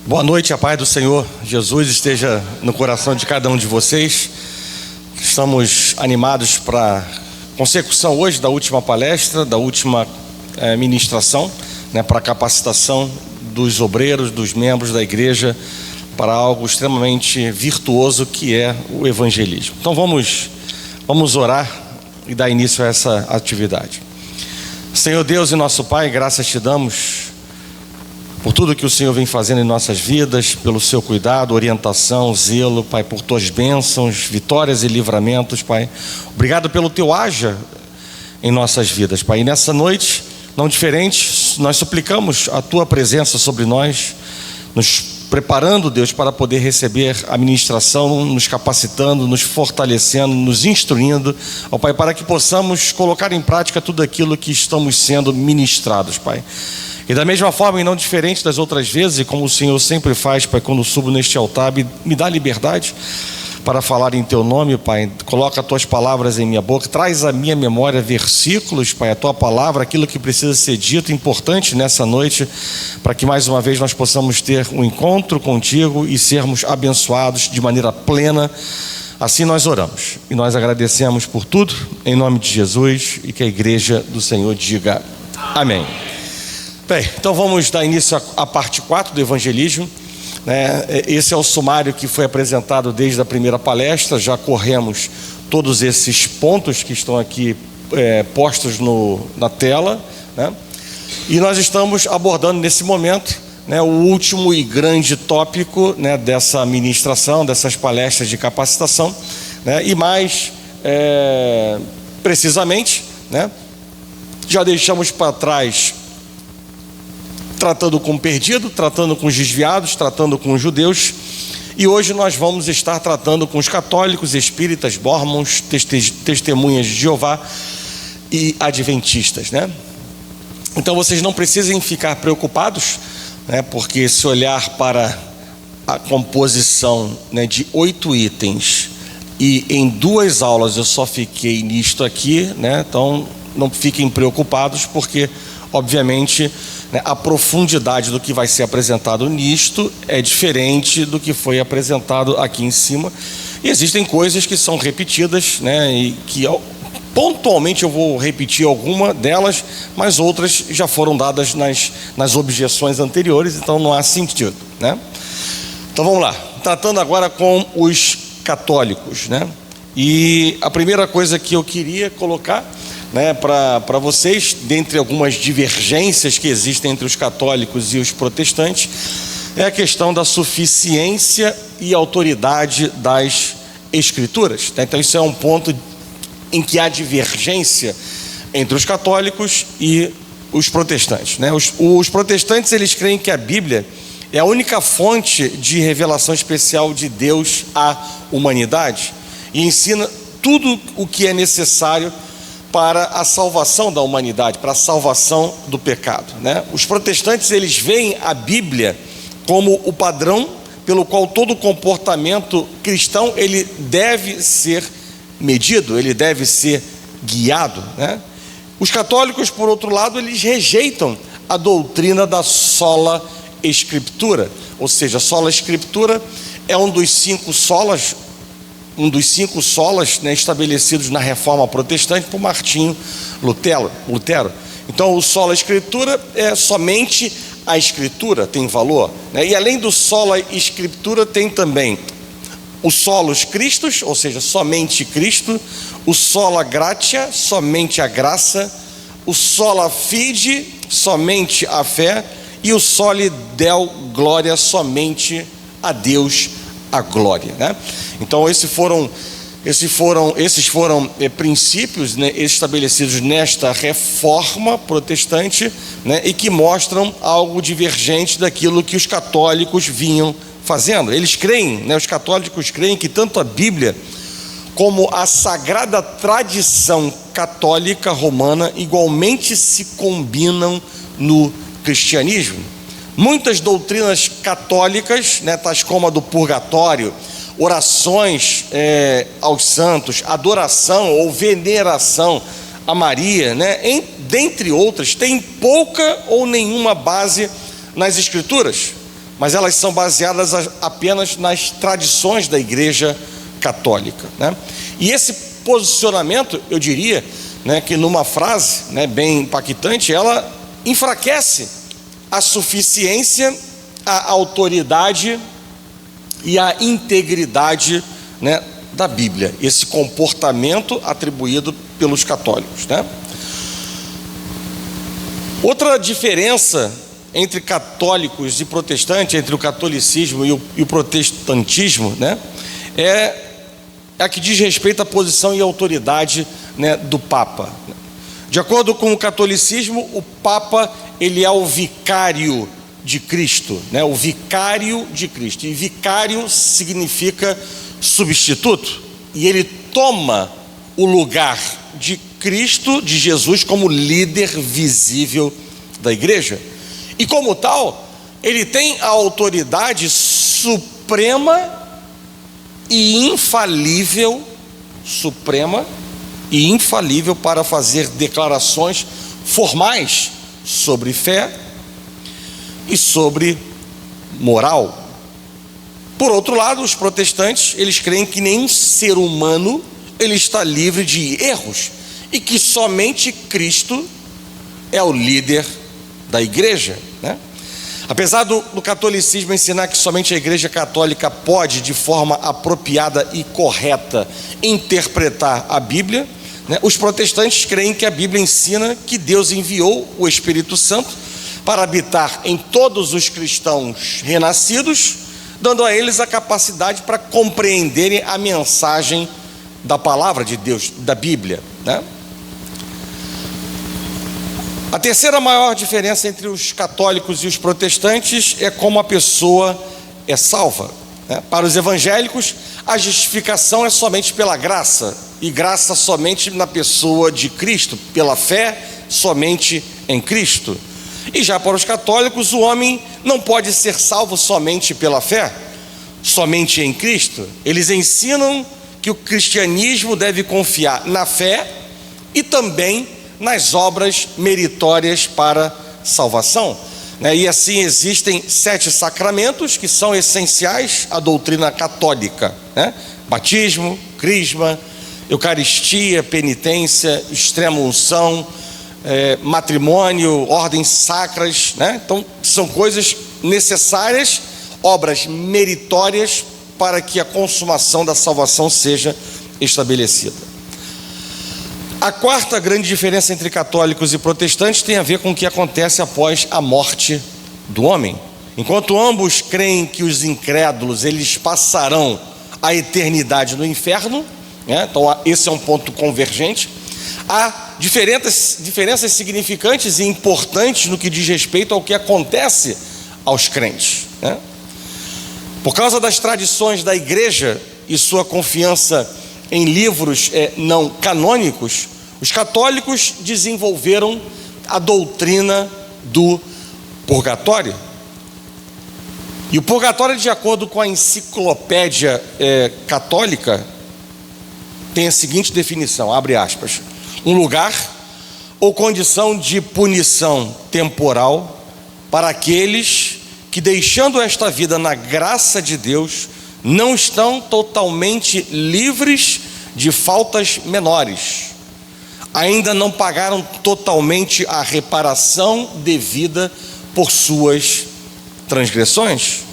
Boa noite, a paz do Senhor Jesus esteja no coração de cada um de vocês. Estamos animados para a consecução hoje da última palestra, da última ministração, para a capacitação dos obreiros, dos membros da igreja, para algo extremamente virtuoso que é o evangelismo. Então vamos orar e dar início a essa atividade. Senhor Deus e nosso Pai, graças te damos por tudo que o Senhor vem fazendo em nossas vidas, pelo seu cuidado, orientação, zelo, Pai, por tuas bênçãos, vitórias e livramentos, Pai. Obrigado pelo teu haja em nossas vidas, Pai. E nessa noite, não diferente, nós suplicamos a tua presença sobre nós, nos preparando, Deus, para poder receber a ministração, nos capacitando, nos fortalecendo, nos instruindo, ó Pai, para que possamos colocar em prática tudo aquilo que estamos sendo ministrados, Pai. E da mesma forma, e não diferente das outras vezes, e como o Senhor sempre faz, Pai, quando subo neste altar, me dá liberdade para falar em Teu nome, Pai. Coloca as Tuas palavras em minha boca, traz à minha memória versículos, Pai, a Tua palavra, aquilo que precisa ser dito, importante nessa noite, para que mais uma vez nós possamos ter um encontro contigo e sermos abençoados de maneira plena. Assim nós oramos e nós agradecemos por tudo, em nome de Jesus, e que a igreja do Senhor diga amém. Bem, então vamos dar início à parte 4 do evangelismo. Esse é o sumário que foi apresentado desde a primeira palestra. Já corremos todos esses pontos que estão aqui postos na tela, E nós estamos abordando nesse momento o último e grande tópico dessa ministração, dessas palestras de capacitação, e mais precisamente, já deixamos para trás tratando com o perdido, tratando com os desviados, tratando com os judeus. E hoje nós vamos estar tratando com os católicos, espíritas, mórmons, testemunhas de Jeová e adventistas, Então vocês não precisem ficar preocupados, porque se olhar para a composição de 8 itens e em 2 aulas eu só fiquei nisto aqui, Então não fiquem preocupados, porque obviamente a profundidade do que vai ser apresentado nisto é diferente do que foi apresentado aqui em cima. E existem coisas que são repetidas, e que pontualmente eu vou repetir alguma delas, mas outras já foram dadas nas objeções anteriores, então não há sentido, Então vamos lá, tratando agora com os católicos, E a primeira coisa que eu queria colocar para vocês, dentre algumas divergências que existem entre os católicos e os protestantes, é a questão da suficiência e autoridade das Escrituras. Então isso é um ponto em que há divergência entre os católicos e os protestantes. Os protestantes, eles creem que a Bíblia é a única fonte de revelação especial de Deus à humanidade e ensina tudo o que é necessário para a salvação da humanidade, para a salvação do pecado. Os protestantes, eles veem a Bíblia como o padrão pelo qual todo comportamento cristão ele deve ser medido, ele deve ser guiado. Os católicos, por outro lado, eles rejeitam a doutrina da sola escritura, ou seja, a sola escritura é um dos 5 solas estabelecidos na Reforma Protestante por Martinho Lutero. Então o sola escritura é somente a escritura tem valor, E além do sola escritura tem também o solos Christus, ou seja, somente Cristo, o sola gratia, somente a graça, o sola fide, somente a fé, e o soli deo gloria, somente a Deus a glória, Então esses foram princípios estabelecidos nesta reforma protestante, e que mostram algo divergente daquilo que os católicos vinham fazendo. Eles creem, os católicos creem que tanto a Bíblia como a sagrada tradição católica romana igualmente se combinam no cristianismo. Muitas doutrinas católicas, tais como a do purgatório, orações aos santos, adoração ou veneração a Maria, dentre outras, tem pouca ou nenhuma base nas Escrituras. mas elas são baseadas apenas nas tradições da Igreja Católica, né? E esse posicionamento, eu diria, né, que numa frase, né, bem impactante, ela enfraquece a suficiência, a autoridade e a integridade, né, da Bíblia, esse comportamento atribuído pelos católicos, né? Outra diferença entre católicos e protestantes, entre o catolicismo e o protestantismo, né, é a que diz respeito à posição e autoridade, né, do Papa. De acordo com o catolicismo, o Papa, ele é o vicário de Cristo, né, o vicário de Cristo, e vicário significa substituto, e ele toma o lugar de Cristo, de Jesus, como líder visível da igreja, e como tal, ele tem a autoridade suprema e infalível, para fazer declarações formais sobre fé e sobre moral. Por outro lado, os protestantes, eles creem que nenhum ser humano ele está livre de erros e que somente Cristo é o líder da igreja, né? Apesar do catolicismo ensinar que somente a Igreja Católica pode, de forma apropriada e correta, interpretar a Bíblia, né, os protestantes creem que a Bíblia ensina que Deus enviou o Espírito Santo para habitar em todos os cristãos renascidos, dando a eles a capacidade para compreenderem a mensagem da palavra de Deus, da Bíblia, né? A terceira maior diferença entre os católicos e os protestantes é como a pessoa é salva, né? Para os evangélicos, a justificação é somente pela graça, e graça somente na pessoa de Cristo, pela fé somente em Cristo. E já para os católicos, o homem não pode ser salvo somente pela fé, somente em Cristo. Eles ensinam que o cristianismo deve confiar na fé e também nas obras meritórias para salvação, né? E assim existem 7 sacramentos que são essenciais à doutrina católica, né? Batismo, crisma, eucaristia, penitência, extrema-unção, matrimônio, ordens sacras, né? Então são coisas necessárias, obras meritórias para que a consumação da salvação seja estabelecida. A quarta grande diferença entre católicos e protestantes tem a ver com o que acontece após a morte do homem. Enquanto ambos creem que os incrédulos eles passarão a eternidade no inferno, né? Então esse é um ponto convergente. Há diferenças significantes e importantes no que diz respeito ao que acontece aos crentes, né? Por causa das tradições da igreja e sua confiança em livros não canônicos, os católicos desenvolveram a doutrina do purgatório. E o purgatório, de acordo com a enciclopédia católica, tem a seguinte definição, abre aspas: um lugar ou condição de punição temporal para aqueles que, deixando esta vida na graça de Deus, não estão totalmente livres de faltas menores, ainda não pagaram totalmente a reparação devida por suas transgressões.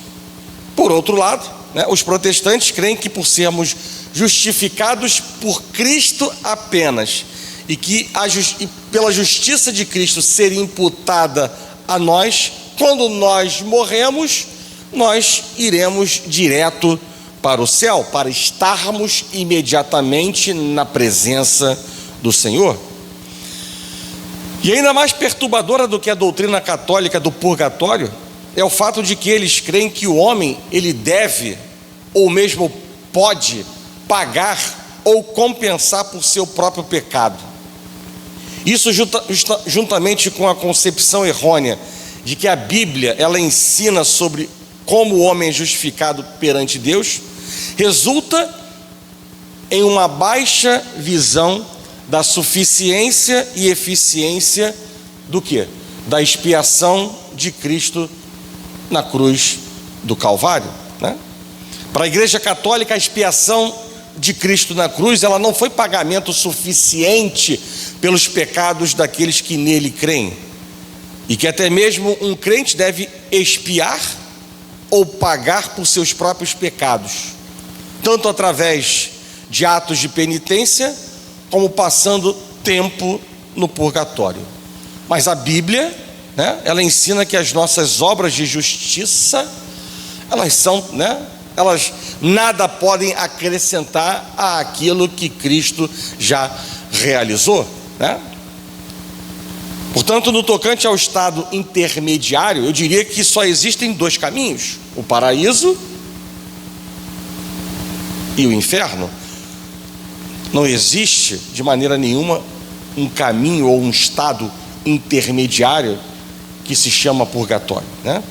Por outro lado, né, os protestantes creem que, por sermos justificados por Cristo apenas, e que pela justiça de Cristo ser imputada a nós, quando nós morremos, nós iremos direto para o céu, para estarmos imediatamente na presença do Senhor. E ainda mais perturbadora do que a doutrina católica do purgatório é o fato de que eles creem que o homem ele deve ou mesmo pode pagar ou compensar por seu próprio pecado. Isso juntamente com a concepção errônea de que a Bíblia ela ensina sobre como o homem é justificado perante Deus, resulta em uma baixa visão da suficiência e eficiência do quê? Da expiação de Cristo na cruz do Calvário, né? Para a Igreja Católica, a expiação de Cristo na cruz, ela não foi pagamento suficiente pelos pecados daqueles que nele creem, e que até mesmo um crente deve expiar ou pagar por seus próprios pecados, tanto através de atos de penitência, como passando tempo no purgatório. Mas a Bíblia, né, ela ensina que as nossas obras de justiça, elas são, né, elas nada podem acrescentar àquilo que Cristo já realizou, né? Portanto, no tocante ao estado intermediário, eu diria que só existem dois caminhos: o paraíso e o inferno. Não existe de maneira nenhuma um caminho ou um estado intermediário que se chama purgatório, né?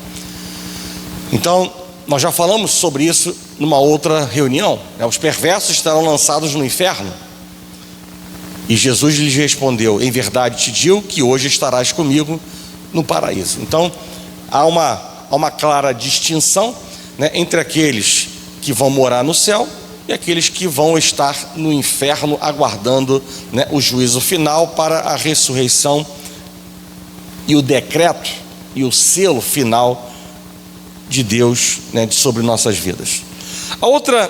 Então, nós já falamos sobre isso numa outra reunião, né? Os perversos estarão lançados no inferno. E Jesus lhes respondeu: em verdade te digo que hoje estarás comigo no paraíso. Então, há uma clara distinção, né, entre aqueles que vão morar no céu e aqueles que vão estar no inferno aguardando, né, o juízo final para a ressurreição e o decreto e o selo final de Deus, né, sobre nossas vidas. A outra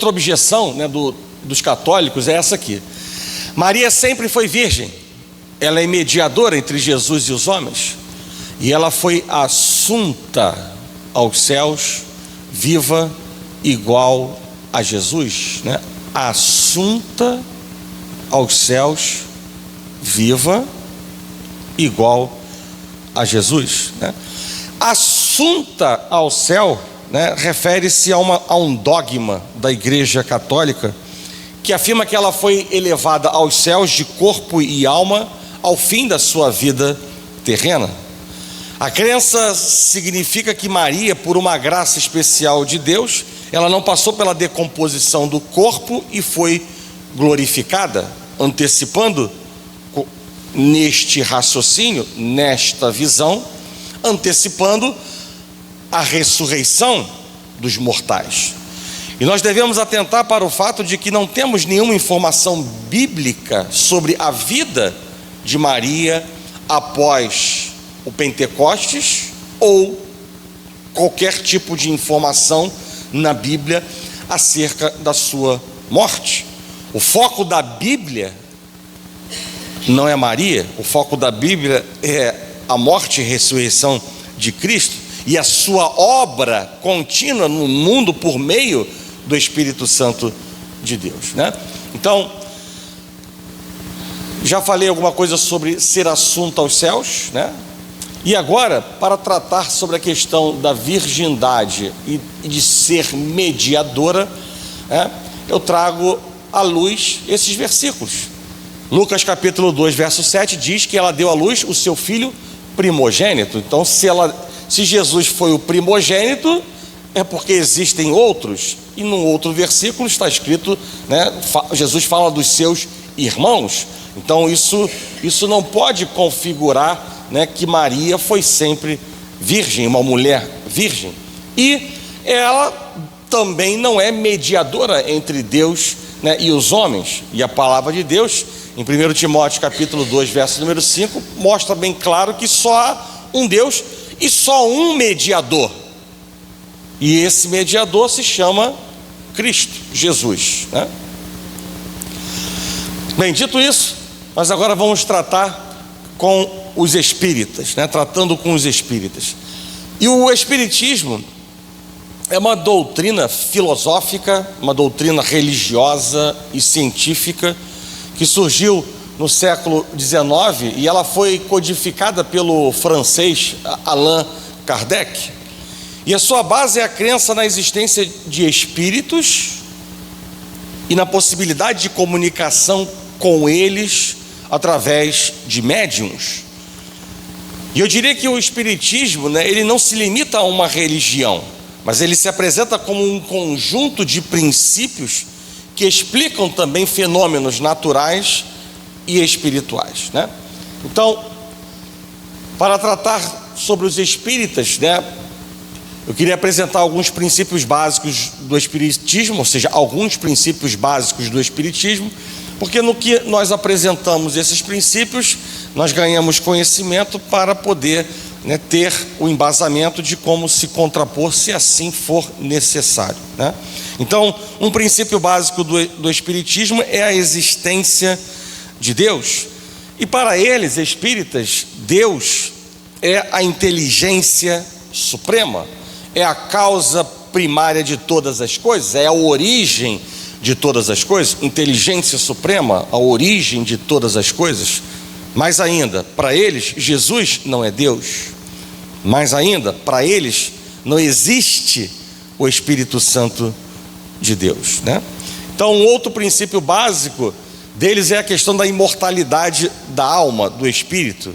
objeção, né, dos católicos é essa aqui: Maria sempre foi virgem, ela é mediadora entre Jesus e os homens, e ela foi assunta aos céus, viva, igual a Jesus, né? Assunta aos céus, viva, igual a Jesus, né? Assunta ao céu, né, refere-se a um dogma da Igreja Católica que afirma que ela foi elevada aos céus de corpo e alma ao fim da sua vida terrena. A crença significa que Maria, por uma graça especial de Deus, ela não passou pela decomposição do corpo e foi glorificada, antecipando neste raciocínio, nesta visão, antecipando a ressurreição dos mortais. E nós devemos atentar para o fato de que não temos nenhuma informação bíblica sobre a vida de Maria após o Pentecostes, ou qualquer tipo de informação na Bíblia acerca da sua morte. O foco da Bíblia não é Maria, o foco da Bíblia é a morte e ressurreição de Cristo e a sua obra contínua no mundo por meio do Espírito Santo de Deus, né? Então, já falei alguma coisa sobre ser assunto aos céus, né? E agora, para tratar sobre a questão da virgindade e de ser mediadora, né, eu trago à luz esses versículos. Lucas capítulo 2, verso 7 diz que ela deu à luz o seu filho primogênito. Então, se Jesus foi o primogênito, é porque existem outros. E num outro versículo está escrito, né, Jesus fala dos seus irmãos. Então isso não pode configurar, né, que Maria foi sempre virgem, uma mulher virgem. E ela também não é mediadora entre Deus, né, e os homens. E a palavra de Deus, em 1 Timóteo capítulo 2, verso número 5, mostra bem claro que só há um Deus e só um mediador. E esse mediador se chama Cristo, Jesus, né? Bem, dito isso, nós agora vamos tratar com os espíritas, né? Tratando com os espíritas. E o espiritismo é uma doutrina filosófica, uma doutrina religiosa e científica que surgiu no século XIX, e ela foi codificada pelo francês Allan Kardec. E a sua base é a crença na existência de espíritos e na possibilidade de comunicação com eles através de médiuns. E eu diria que o espiritismo, né, ele não se limita a uma religião, mas ele se apresenta como um conjunto de princípios que explicam também fenômenos naturais e espirituais, né? Então, para tratar sobre os espíritas, né, eu queria apresentar alguns princípios básicos do Espiritismo, ou seja, alguns princípios básicos do Espiritismo, porque no que nós apresentamos esses princípios, nós ganhamos conhecimento para poder, ter o embasamento de como se contrapor, se assim for necessário, né? Então, um princípio básico do Espiritismo é a existência de Deus. E para eles, espíritas, Deus é a inteligência suprema, é a causa primária de todas as coisas, é a origem de todas as coisas, inteligência suprema, a origem de todas as coisas. Mais ainda, para eles, Jesus não é Deus. Mais ainda, para eles, não existe o Espírito Santo de Deus, né? Então, um outro princípio básico deles é a questão da imortalidade da alma, do espírito.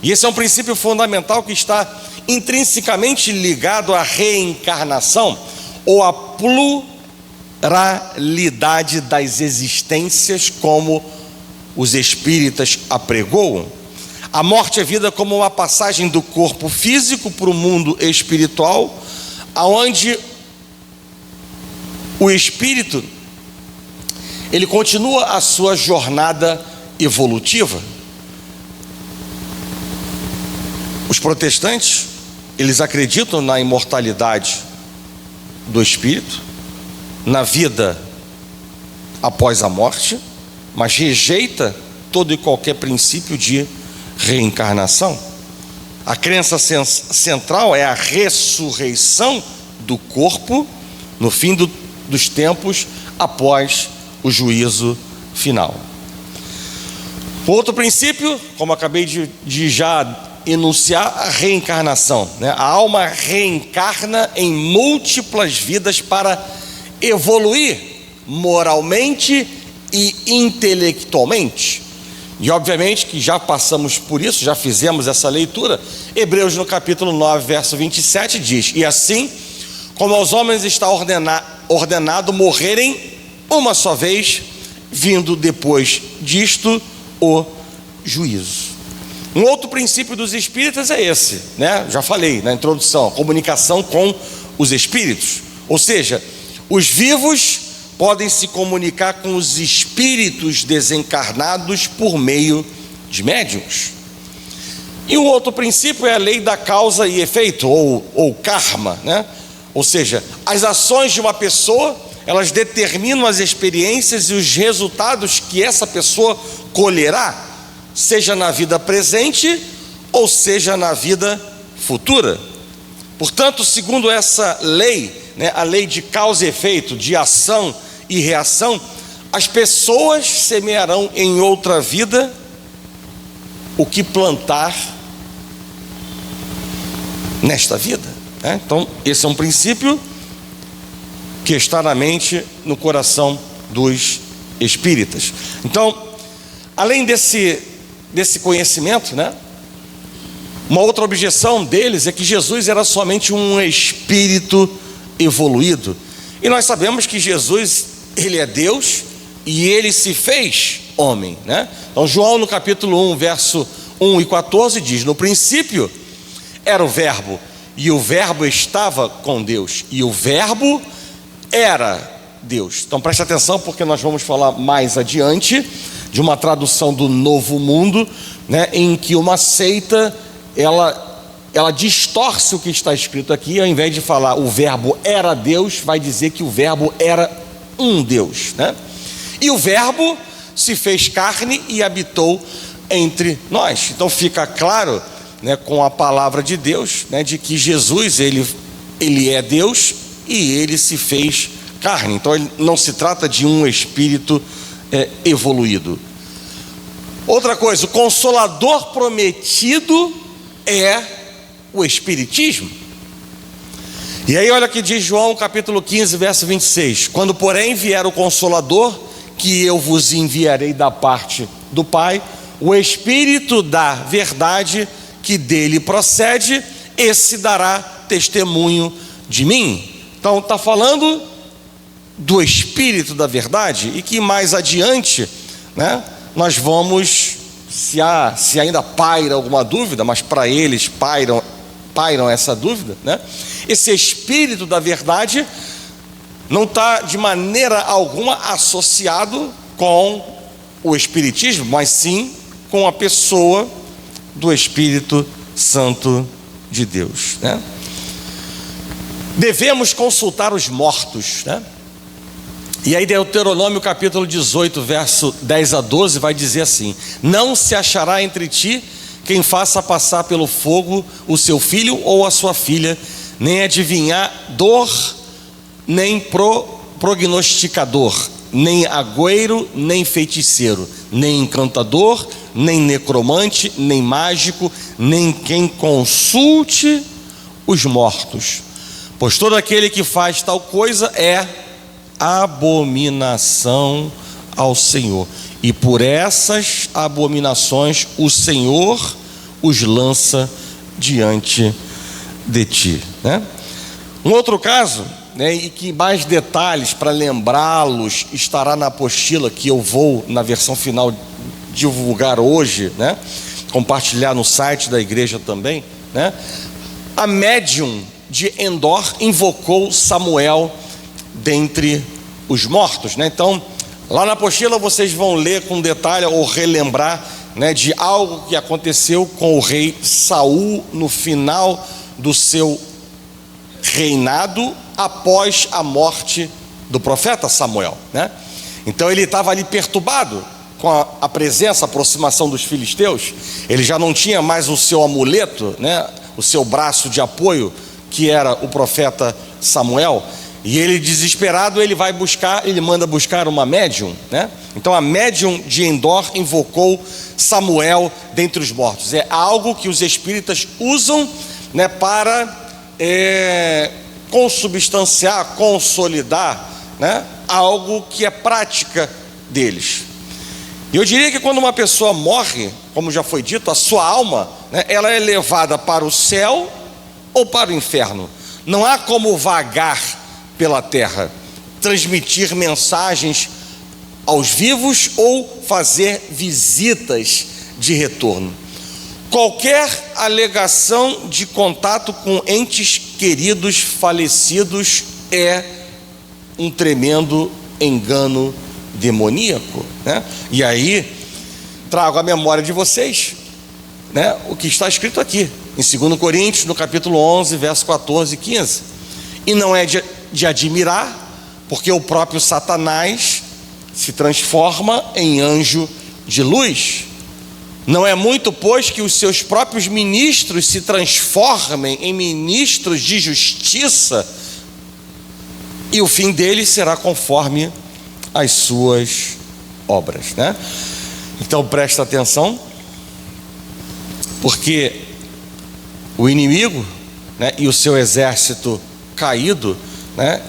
E esse é um princípio fundamental que está intrinsecamente ligado à reencarnação ou à pluralidade das existências, como os espíritas apregoam. A morte é vida como uma passagem do corpo físico para o mundo espiritual, aonde o espírito, ele continua a sua jornada evolutiva. Os protestantes, eles acreditam na imortalidade do espírito, na vida após a morte, mas rejeita todo e qualquer princípio de reencarnação. A crença central é a ressurreição do corpo no fim dos tempos, após o juízo final. Outro princípio, como acabei de já enunciar, a reencarnação, né? A alma reencarna em múltiplas vidas para evoluir moralmente e intelectualmente. E obviamente que já passamos por isso, já fizemos essa leitura. Hebreus no capítulo 9, verso 27 diz: e assim como aos homens está ordenado morrerem uma só vez, vindo depois disto o juízo. Um outro princípio dos espíritas é esse, né? Já falei na introdução, a comunicação com os espíritos. Ou seja, os vivos podem se comunicar com os espíritos desencarnados por meio de médiuns. E um outro princípio é a lei da causa e efeito, ou karma, né? Ou seja, as ações de uma pessoa, elas determinam as experiências e os resultados que essa pessoa colherá, seja na vida presente ou seja na vida futura. Portanto, segundo essa lei, né, a lei de causa e efeito, de ação e reação, as pessoas semearão em outra vida o que plantar nesta vida, né? Então, esse é um princípio que está na mente, no coração dos espíritas. Então, além desse conhecimento, né, uma outra objeção deles é que Jesus era somente um espírito evoluído. E nós sabemos que Jesus, ele é Deus e ele se fez homem, né? Então, João no capítulo 1, verso 1 e 14 diz: no princípio era o verbo, e o verbo estava com Deus, e o verbo era Deus. Então preste atenção, porque nós vamos falar mais adiante de uma tradução do Novo Mundo, né, em que uma seita, ela distorce o que está escrito aqui. Ao invés de falar o verbo era Deus, vai dizer que o verbo era um Deus, né? E o verbo se fez carne e habitou entre nós. Então fica claro, né, com a palavra de Deus, né, de que Jesus, ele é Deus e ele se fez carne. Então ele não se trata de um espírito evoluído. Outra coisa, o Consolador prometido é o Espiritismo. E aí olha que diz João capítulo 15, verso 26: quando porém vier o Consolador, que eu vos enviarei da parte do Pai, o Espírito da verdade que dele procede, esse dará testemunho de mim. Então está falando do Espírito da verdade, e que mais adiante, né, nós vamos, se ainda paira alguma dúvida, mas para eles pairam essa dúvida, né, Esse Espírito da verdade não está de maneira alguma associado com o Espiritismo, mas sim com a pessoa do Espírito Santo de Deus, né? Devemos consultar os mortos, né? E aí Deuteronômio capítulo 18, verso 10 a 12 vai dizer assim: não se achará entre ti quem faça passar pelo fogo o seu filho ou a sua filha, nem adivinhador, nem prognosticador, nem agüeiro, nem feiticeiro, nem encantador, nem necromante, nem mágico, nem quem consulte os mortos, pois todo aquele que faz tal coisa é abominação ao Senhor, e por essas abominações o Senhor os lança diante de ti, né? Um outro caso, né, e que mais detalhes para lembrá-los estará na apostila que eu vou, na versão final, divulgar hoje, né, compartilhar no site da igreja também, né? A médium de Endor invocou Samuel dentre os mortos, né? Então, lá na apostila vocês vão ler com detalhe ou relembrar, né, de algo que aconteceu com o rei Saul no final do seu reinado após a morte do profeta Samuel, né? Então ele estava ali perturbado com a presença, a aproximação dos filisteus. Ele já não tinha mais o seu amuleto, né, o seu braço de apoio, que era o profeta Samuel. E ele, desesperado, ele manda buscar uma médium, né? Então a médium de Endor invocou Samuel dentre os mortos. É algo que os espíritas usam, né, para consubstanciar, consolidar, né, algo que é prática deles. E eu diria que quando uma pessoa morre, como já foi dito, a sua alma, né, ela é levada para o céu ou para o inferno. Não há como vagar pela terra, transmitir mensagens aos vivos ou fazer visitas de retorno. Qualquer alegação de contato com entes queridos falecidos é um tremendo engano demoníaco, né? E aí trago à memória de vocês, né, o que está escrito aqui em 2 Coríntios, no capítulo 11, verso 14 e 15. E não é de admirar, porque o próprio Satanás se transforma em anjo de luz. Não é muito, pois, que os seus próprios ministros se transformem em ministros de justiça, e o fim deles será conforme as suas obras, né? Então presta atenção, porque o inimigo, né, e o seu exército caído, né,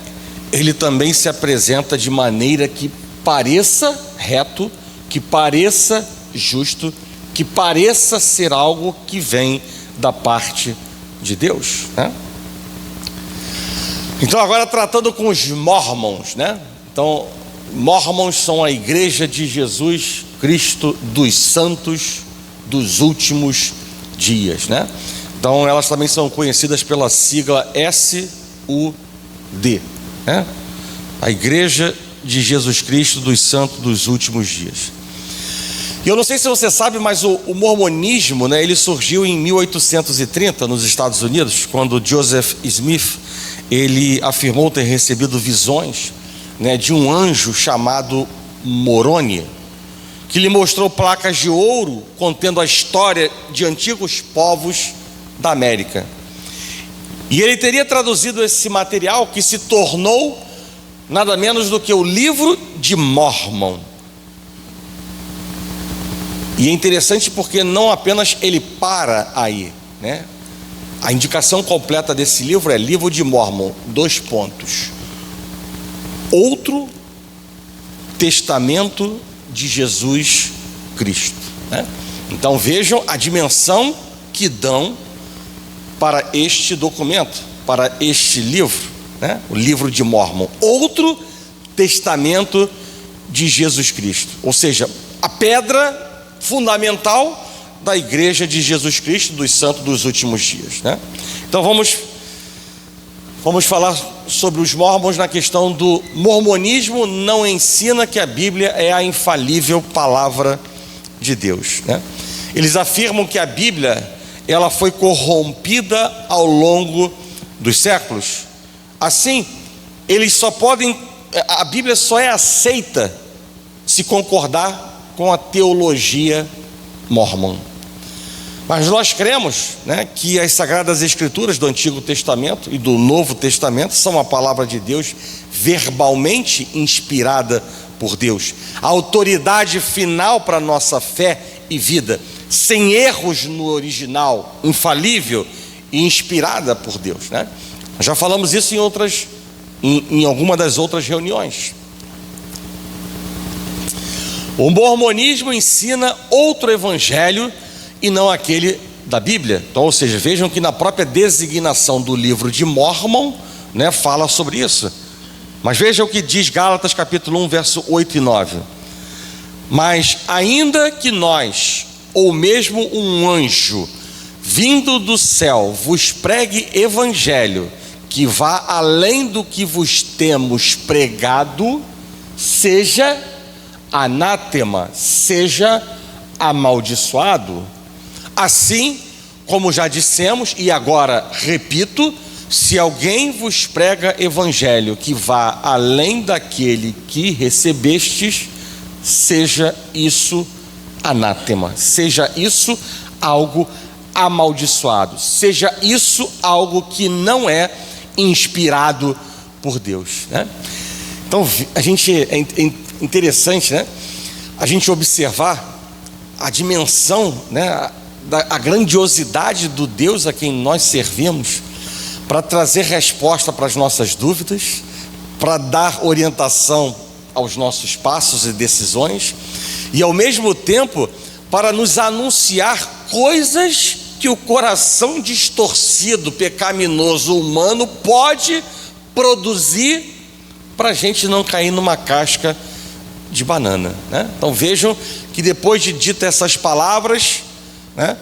ele também se apresenta de maneira que pareça reto, que pareça justo, que pareça ser algo que vem da parte de Deus, né? Então agora tratando com os mormons, né? Então, mormons são a igreja de Jesus Cristo dos santos dos últimos dias, né? Então elas também são conhecidas pela sigla SUD, né? A igreja de Jesus Cristo dos santos dos últimos dias. E eu não sei se você sabe, mas o mormonismo, né, ele surgiu em 1830 nos Estados Unidos, quando Joseph Smith, ele afirmou ter recebido visões, né, de um anjo chamado Moroni, que lhe mostrou placas de ouro contendo a história de antigos povos da América. E ele teria traduzido esse material, que se tornou nada menos do que o livro de Mórmon. E é interessante porque não apenas ele para aí, né? A indicação completa desse livro é Livro de Mórmon, : Outro Testamento de Jesus Cristo, né? Então vejam a dimensão que dão para este documento, para este livro, né? O Livro de Mórmon, Outro Testamento de Jesus Cristo, ou seja, a pedra fundamental da igreja de Jesus Cristo dos santos dos últimos dias, né? Então vamos Vamos falar sobre os mórmons na questão do mormonismo não ensina que a Bíblia é a infalível palavra de Deus, né? Eles afirmam que a Bíblia, ela foi corrompida ao longo dos séculos. Assim, a Bíblia só é aceita se concordar com a teologia mórmon. Mas nós cremos, né, que as Sagradas Escrituras do Antigo Testamento e do Novo Testamento são a palavra de Deus verbalmente inspirada por Deus. A autoridade final para a nossa fé e vida, sem erros no original, infalível e inspirada por Deus, né? Já falamos isso em alguma das outras reuniões. O mormonismo ensina outro evangelho e não aquele da Bíblia. Então, ou seja, vejam que na própria designação do livro de Mórmon, né, fala sobre isso. Mas veja o que diz Gálatas capítulo 1, verso 8 e 9. Mas ainda que nós, ou mesmo um anjo, vindo do céu, vos pregue evangelho, que vá além do que vos temos pregado, seja anátema, seja amaldiçoado. Assim, como já dissemos, e agora repito, se alguém vos prega evangelho que vá além daquele que recebestes, seja isso anátema, seja isso algo amaldiçoado, seja isso algo que não é inspirado por Deus, né? Então, é interessante, né, a gente observar a dimensão, né, a grandiosidade do Deus a quem nós servimos, para trazer resposta para as nossas dúvidas, para dar orientação aos nossos passos e decisões, e ao mesmo tempo para nos anunciar coisas que o coração distorcido, pecaminoso humano pode produzir, para a gente não cair numa casca de banana, né? Então vejam que depois de dita essas palavras, né,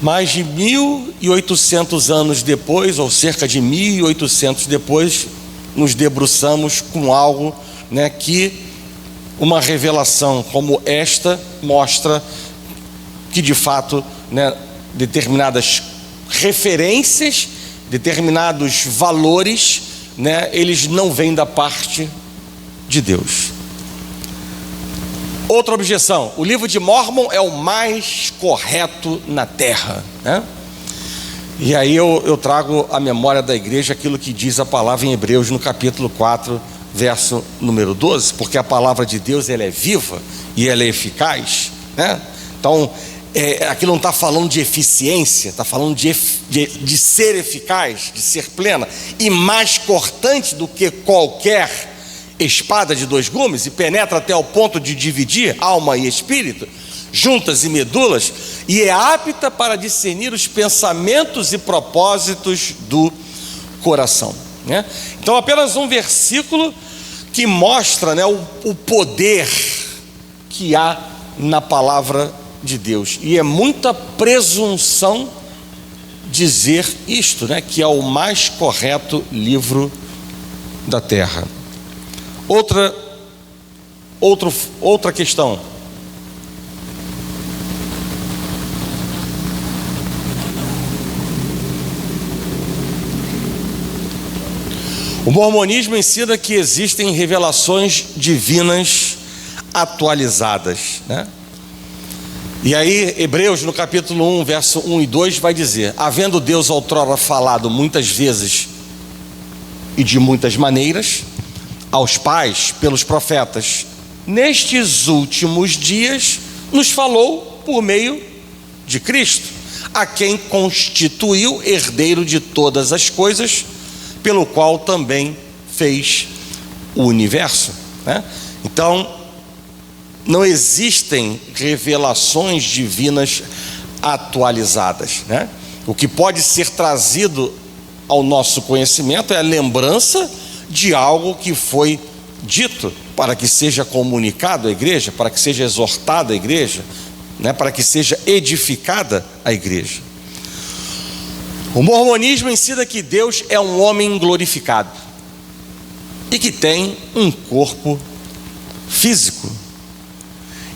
mais de 1800 anos depois, ou cerca de 1800 depois, nos debruçamos com algo, né, que uma revelação como esta mostra que de fato, né, determinadas referências, determinados valores, né, eles não vêm da parte de Deus. Outra objeção: o livro de Mórmon é o mais correto na terra, né? E aí eu trago à memória da igreja aquilo que diz a palavra em Hebreus no capítulo 4, verso número 12, porque a palavra de Deus, ela é viva e ela é eficaz, né? Então, aqui não está falando de eficiência, está falando de ser eficaz, de ser plena, e mais cortante do que qualquer espada de dois gumes, e penetra até o ponto de dividir alma e espírito, juntas e medulas, e é apta para discernir os pensamentos e propósitos do coração, né? Então, apenas um versículo que mostra, né, o poder que há na palavra de Deus, e é muita presunção dizer isto, né, que é o mais correto livro da terra. Outra questão: o mormonismo ensina que existem revelações divinas atualizadas, né? E aí, Hebreus, no capítulo 1, verso 1 e 2, vai dizer: havendo Deus outrora falado muitas vezes e de muitas maneiras aos pais pelos profetas, nestes últimos dias nos falou por meio de Cristo, a quem constituiu herdeiro de todas as coisas, pelo qual também fez o universo, né? Então, não existem revelações divinas atualizadas, né? O que pode ser trazido ao nosso conhecimento é a lembrança de algo que foi dito, para que seja comunicado à igreja, para que seja exortada a igreja, né? Para que seja edificada a igreja. O mormonismo ensina que Deus é um homem glorificado e que tem um corpo físico.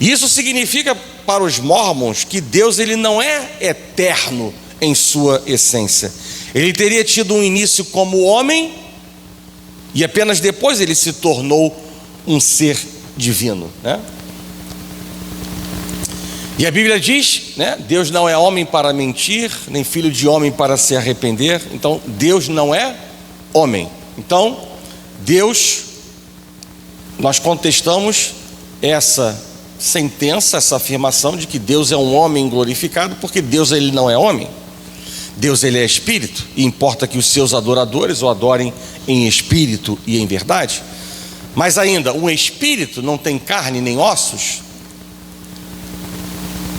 E isso significa para os mormons que Deus ele não é eterno em sua essência. Ele teria tido um início como homem e apenas depois ele se tornou um ser divino, né? E a Bíblia diz, né, Deus não é homem para mentir, nem filho de homem para se arrepender. Então Deus não é homem. Então Deus, nós contestamos essa sentença, essa afirmação de que Deus é um homem glorificado, porque Deus ele não é homem. Deus ele é espírito, e importa que os seus adoradores o adorem em espírito e em verdade. Mas ainda, um espírito não tem carne nem ossos.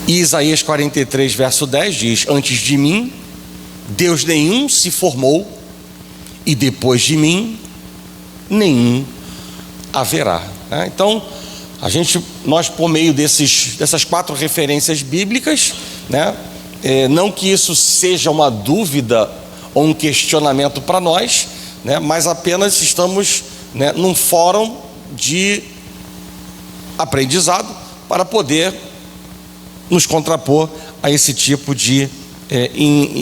E Isaías 43, verso 10 diz: antes de mim, Deus nenhum se formou, e depois de mim, nenhum haverá. Então, nós por meio dessas 4 referências bíblicas, né, não que isso seja uma dúvida ou um questionamento para nós, né, mas apenas estamos, né, num fórum de aprendizado para poder nos contrapor a esse tipo de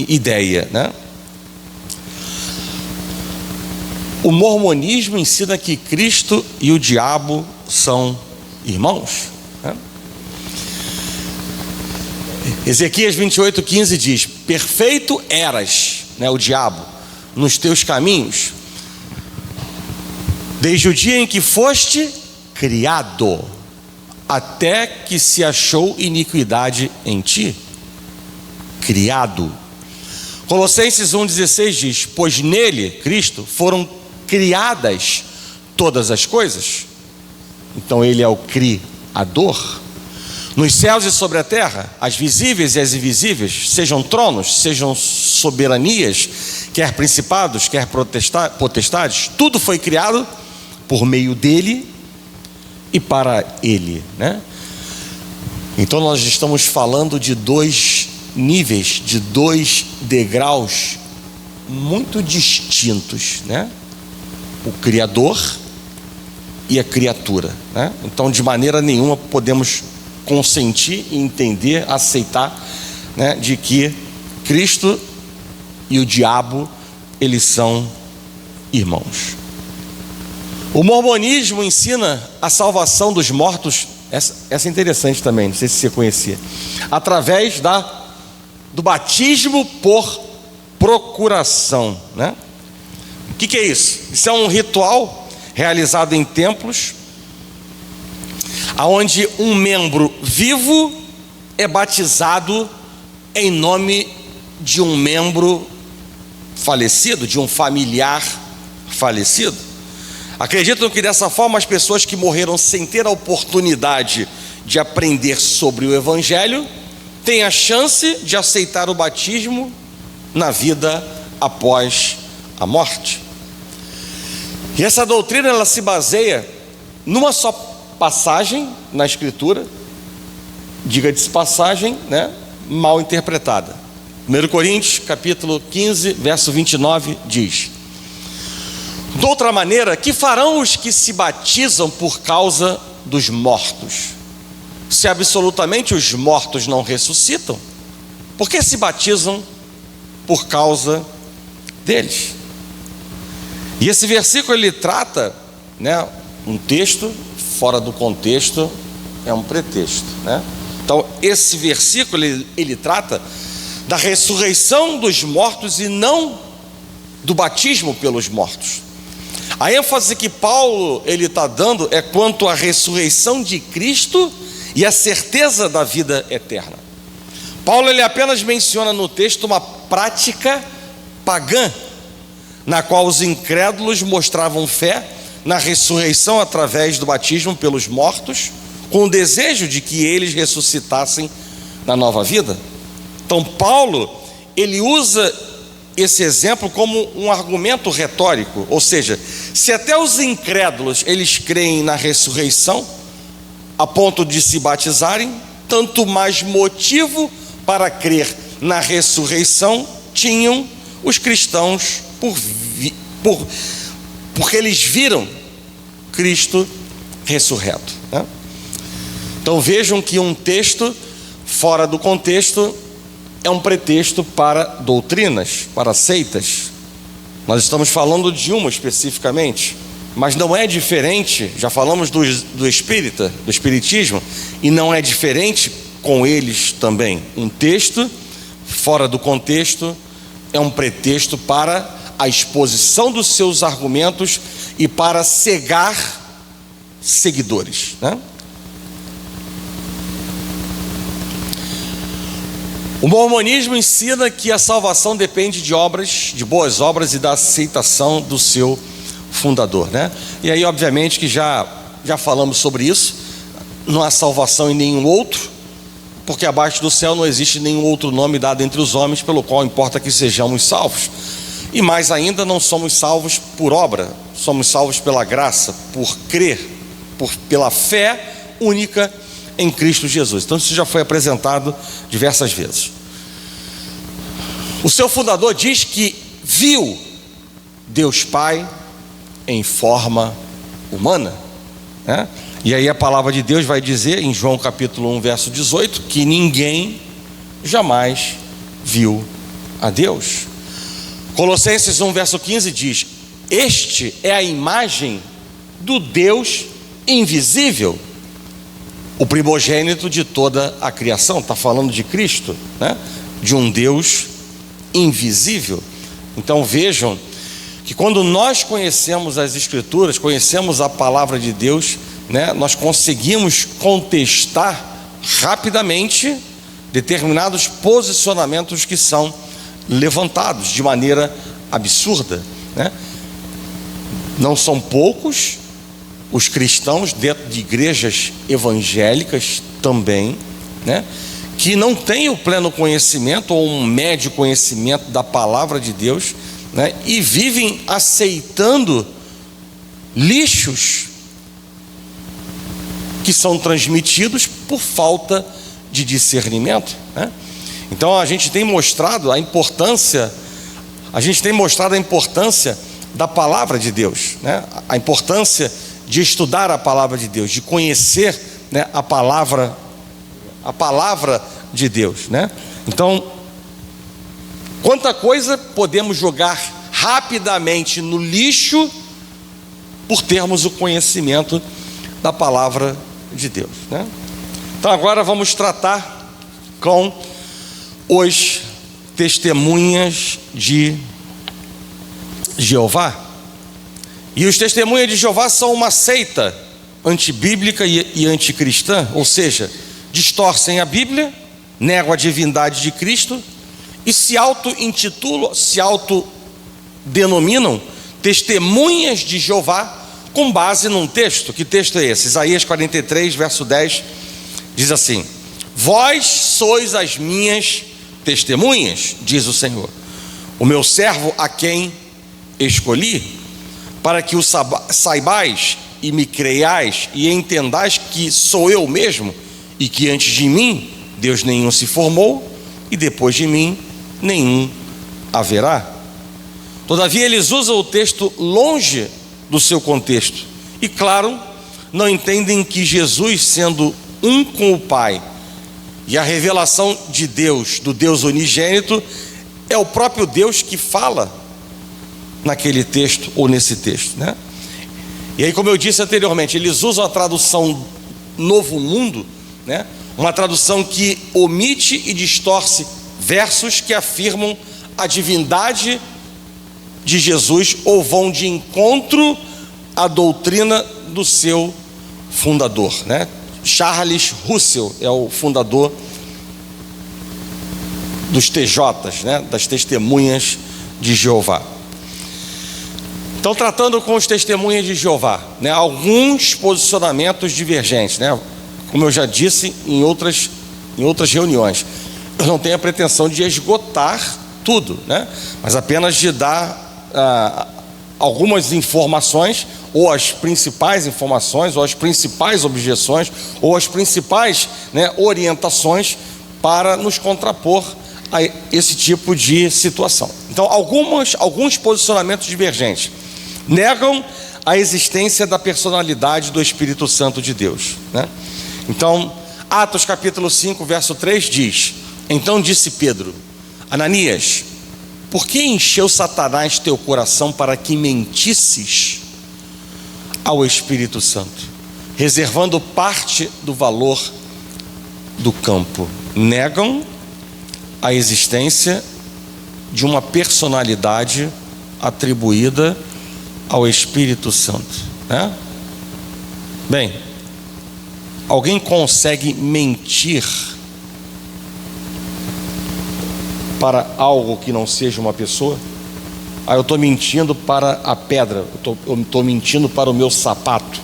ideia, né? O mormonismo ensina que Cristo e o diabo são irmãos, né? Ezequias 28:15 diz: perfeito eras, né, o diabo, nos teus caminhos, desde o dia em que foste criado, até que se achou iniquidade em ti. Criado. Colossenses 1,16 diz: pois nele, Cristo, foram criadas todas as coisas. Então ele é o Criador. Nos céus e sobre a terra, as visíveis e as invisíveis, sejam tronos, sejam soberanias, quer principados, quer potestades, tudo foi criado por meio dele e para ele, né? Então nós estamos falando de 2 níveis, de 2 degraus muito distintos, né? O Criador e a criatura, né? Então de maneira nenhuma podemos consentir, entender, aceitar, né, de que Cristo e o diabo eles são irmãos. O mormonismo ensina a salvação dos mortos. Essa é interessante também, não sei se você conhecia, através do batismo por procuração, né? O que é isso? Isso é um ritual realizado em templos, aonde um membro vivo é batizado em nome de um membro falecido, de um familiar falecido. Acreditam que dessa forma as pessoas que morreram sem ter a oportunidade de aprender sobre o Evangelho têm a chance de aceitar o batismo na vida após a morte. E essa doutrina ela se baseia numa só passagem na Escritura, diga-se passagem, né, mal interpretada. 1 Coríntios capítulo 15, verso 29 diz: de outra maneira, que farão os que se batizam por causa dos mortos? Se absolutamente os mortos não ressuscitam, por que se batizam por causa deles? E esse versículo ele trata, né, um texto fora do contexto é um pretexto, né? Então esse versículo ele trata da ressurreição dos mortos e não do batismo pelos mortos. A ênfase que Paulo ele está dando é quanto à ressurreição de Cristo e a certeza da vida eterna. Paulo ele apenas menciona no texto uma prática pagã, na qual os incrédulos mostravam fé na ressurreição através do batismo pelos mortos, com o desejo de que eles ressuscitassem na nova vida. Então Paulo ele usa esse exemplo como um argumento retórico, ou seja, se até os incrédulos eles creem na ressurreição a ponto de se batizarem, tanto mais motivo para crer na ressurreição tinham os cristãos, porque eles viram Cristo ressurreto, né? Então vejam que um texto fora do contexto é um pretexto para doutrinas, para seitas. Nós estamos falando de uma especificamente, mas não é diferente. Já falamos do espiritismo, e não é diferente com eles também. Um texto fora do contexto é um pretexto para a exposição dos seus argumentos e para cegar seguidores, né? O mormonismo ensina que a salvação depende de obras, de boas obras e da aceitação do seu fundador, né? E aí, obviamente, que já falamos sobre isso. Não há salvação em nenhum outro, porque abaixo do céu não existe nenhum outro nome dado entre os homens pelo qual importa que sejamos salvos. E mais ainda, não somos salvos por obra, somos salvos pela graça, por crer, pela fé única em Cristo Jesus. Então isso já foi apresentado diversas vezes. O seu fundador diz que viu Deus Pai em forma humana, né? E aí a palavra de Deus vai dizer em João capítulo 1 verso 18 que ninguém jamais viu a Deus. Colossenses 1 verso 15 diz: este é a imagem do Deus invisível, o primogênito de toda a criação. Está falando de Cristo, né? De um Deus invisível. Então vejam que quando nós conhecemos as Escrituras, conhecemos a palavra de Deus, né, nós conseguimos contestar rapidamente determinados posicionamentos que são levantados de maneira absurda, né? Não são poucos os cristãos dentro de igrejas evangélicas também, né, que não têm o pleno conhecimento ou um médio conhecimento da palavra de Deus, né, e vivem aceitando lixos que são transmitidos por falta de discernimento, né? Então a gente tem mostrado a importância da palavra de Deus, né? A importância de estudar a palavra de Deus, de conhecer, né, a palavra de Deus, né? Então, quanta coisa podemos jogar rapidamente no lixo por termos o conhecimento da palavra de Deus, né? Então agora vamos tratar com os testemunhas de Jeová. E os testemunhas de Jeová são uma seita antibíblica e anticristã, ou seja, distorcem a Bíblia, negam a divindade de Cristo e se autodenominam testemunhas de Jeová com base num texto. Que texto é esse? Isaías 43, verso 10, diz assim: vós sois as minhas testemunhas, diz o Senhor, o meu servo a quem escolhi, para que o saibais e me creiais e entendais que sou eu mesmo, e que antes de mim Deus nenhum se formou, e depois de mim nenhum haverá. Todavia eles usam o texto longe do seu contexto, e claro, não entendem que Jesus, sendo um com o Pai, e a revelação de Deus, do Deus unigênito, é o próprio Deus que fala naquele texto ou nesse texto, né? E aí, como eu disse anteriormente, eles usam a tradução Novo Mundo, né? Uma tradução que omite e distorce versos que afirmam a divindade de Jesus ou vão de encontro à doutrina do seu fundador, né? Charles Russell é o fundador dos TJs, né? Das Testemunhas de Jeová. Então, tratando com os testemunhas de Jeová, né, alguns posicionamentos divergentes, né? Como eu já disse em outras reuniões, eu não tenho a pretensão de esgotar tudo, né? Mas apenas de dar algumas informações, ou as principais informações, ou as principais objeções, ou as principais, né, orientações para nos contrapor a esse tipo de situação. Então, alguns posicionamentos divergentes negam a existência da personalidade do Espírito Santo de Deus, né? Então, Atos capítulo 5, verso 3 diz: então disse Pedro: Ananias, por que encheu Satanás teu coração para que mentisses ao Espírito Santo, reservando parte do valor do campo? Negam a existência de uma personalidade atribuída ao Espírito Santo, né? Bem, alguém consegue mentir para algo que não seja uma pessoa? Eu estou mentindo para a pedra, eu estou mentindo para o meu sapato.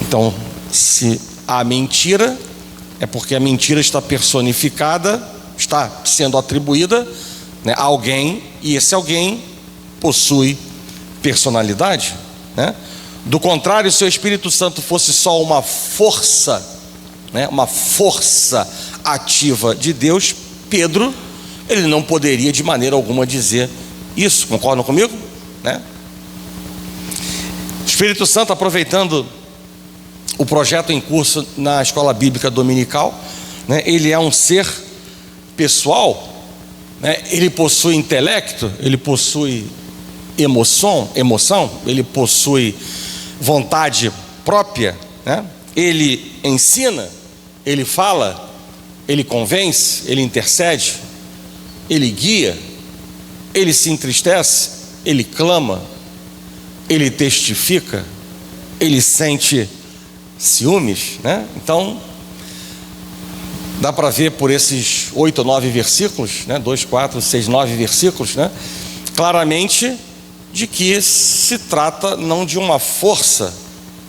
Então, se há mentira, é porque a mentira está personificada, está sendo atribuída, né, a alguém, e esse alguém possui personalidade, né? Do contrário, se o Espírito Santo fosse só uma força, né, uma força ativa de Deus, Pedro, ele não poderia de maneira alguma dizer isso. Concordam comigo, né? O Espírito Santo, aproveitando o projeto em curso na escola bíblica dominical, né, ele é um ser pessoal, né? Ele possui intelecto, ele possui emoção, ele possui vontade própria, né? Ele ensina, ele fala, ele convence, ele intercede, ele guia, ele se entristece, ele clama, ele testifica, ele sente ciúmes, né? Então, dá para ver por esses 8 ou 9 versículos, né? 2, 4, 6, 9 versículos, né? Claramente de que se trata não de uma força,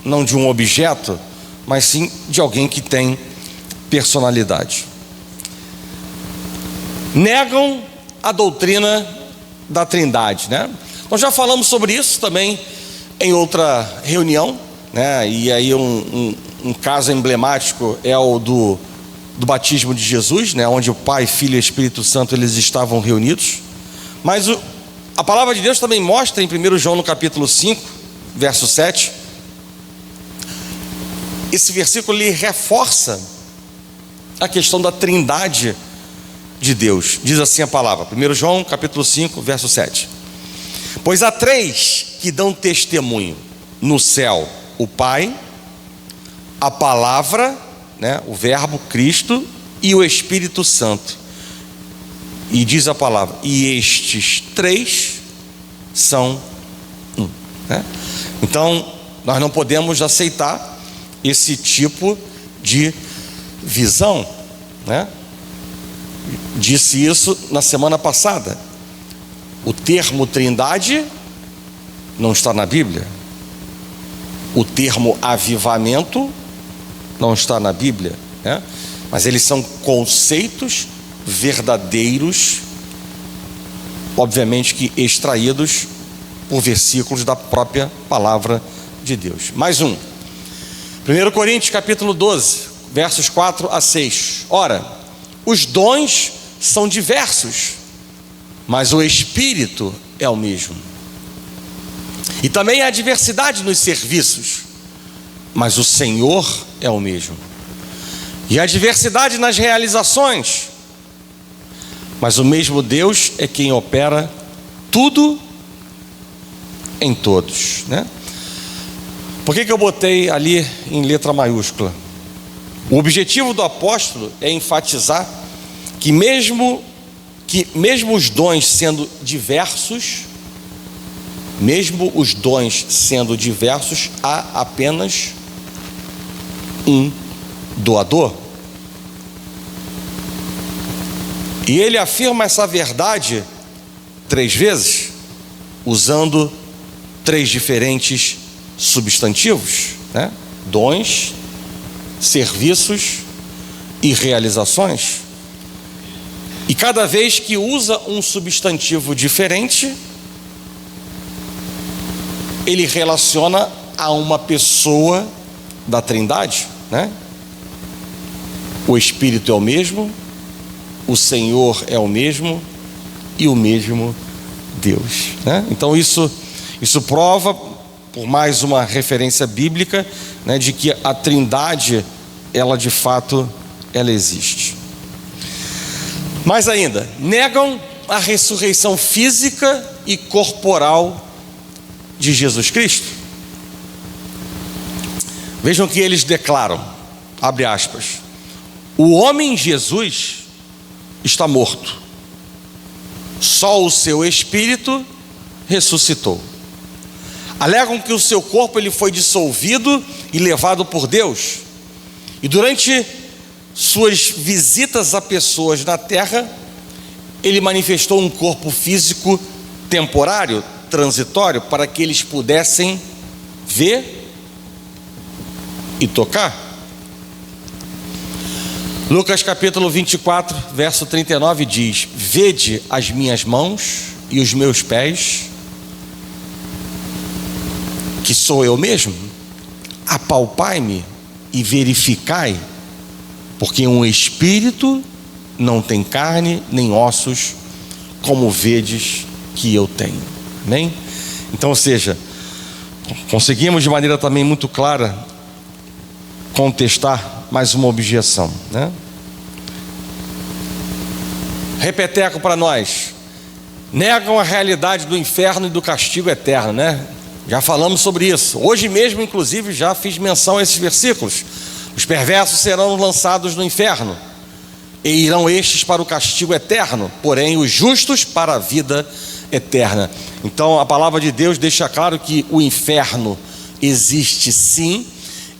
não de um objeto, mas sim de alguém que tem personalidade. Negam a doutrina da Trindade, né? Nós já falamos sobre isso também em outra reunião, né? E aí um caso emblemático é o do batismo de Jesus, né? Onde o Pai, Filho e Espírito Santo eles estavam reunidos. Mas a palavra de Deus também mostra em 1 João no capítulo 5, verso 7. Esse versículo ele reforça a questão da trindade de Deus. Diz assim a palavra, 1 João capítulo 5, verso 7: pois há 3 que dão testemunho no céu: o Pai, a palavra, né, o verbo Cristo, e o Espírito Santo. E diz a palavra: e estes 3 são um, né? Então nós não podemos aceitar esse tipo de visão, né? Disse isso na semana passada. O termo trindade não está na Bíblia. O termo avivamento não está na Bíblia, né? Mas eles são conceitos verdadeiros, obviamente que extraídos por versículos da própria palavra de Deus. Mais um, 1 Coríntios capítulo 12, versos 4 a 6. Ora, os dons são diversos, mas o Espírito é o mesmo. E também há diversidade nos serviços, mas o Senhor é o mesmo. E há diversidade nas realizações, mas o mesmo Deus é quem opera tudo em todos, né? Por que eu botei ali em letra maiúscula? O objetivo do apóstolo é enfatizar que mesmo os dons sendo diversos, há apenas um doador. E ele afirma essa verdade 3 vezes, usando 3 diferentes substantivos, né? Dons, serviços e realizações. E cada vez que usa um substantivo diferente, ele relaciona a uma pessoa da Trindade, né? O Espírito é o mesmo, o Senhor é o mesmo e o mesmo Deus, né? Então isso prova, por mais uma referência bíblica, né, de que a Trindade, ela de fato, ela existe. Mais ainda, negam a ressurreição física e corporal de Jesus Cristo. Vejam que eles declaram, abre aspas: o homem Jesus está morto, só o seu espírito ressuscitou. Alegam que o seu corpo ele foi dissolvido e levado por Deus, e durante suas visitas a pessoas na terra, ele manifestou um corpo físico temporário, transitório, para que eles pudessem ver e tocar. Lucas capítulo 24, verso 39 diz: vede as minhas mãos e os meus pés, que sou eu mesmo, apalpai-me e verificai, porque um espírito não tem carne nem ossos, como vedes que eu tenho. Amém? Então, ou seja, conseguimos de maneira também muito clara contestar mais uma objeção, né? Repeteco para nós: negam a realidade do inferno e do castigo eterno, né? Já falamos sobre isso. Hoje mesmo, inclusive, já fiz menção a esses versículos. Os perversos serão lançados no inferno, e irão estes para o castigo eterno, porém os justos para a vida eterna. Então a palavra de Deus deixa claro que o inferno existe sim,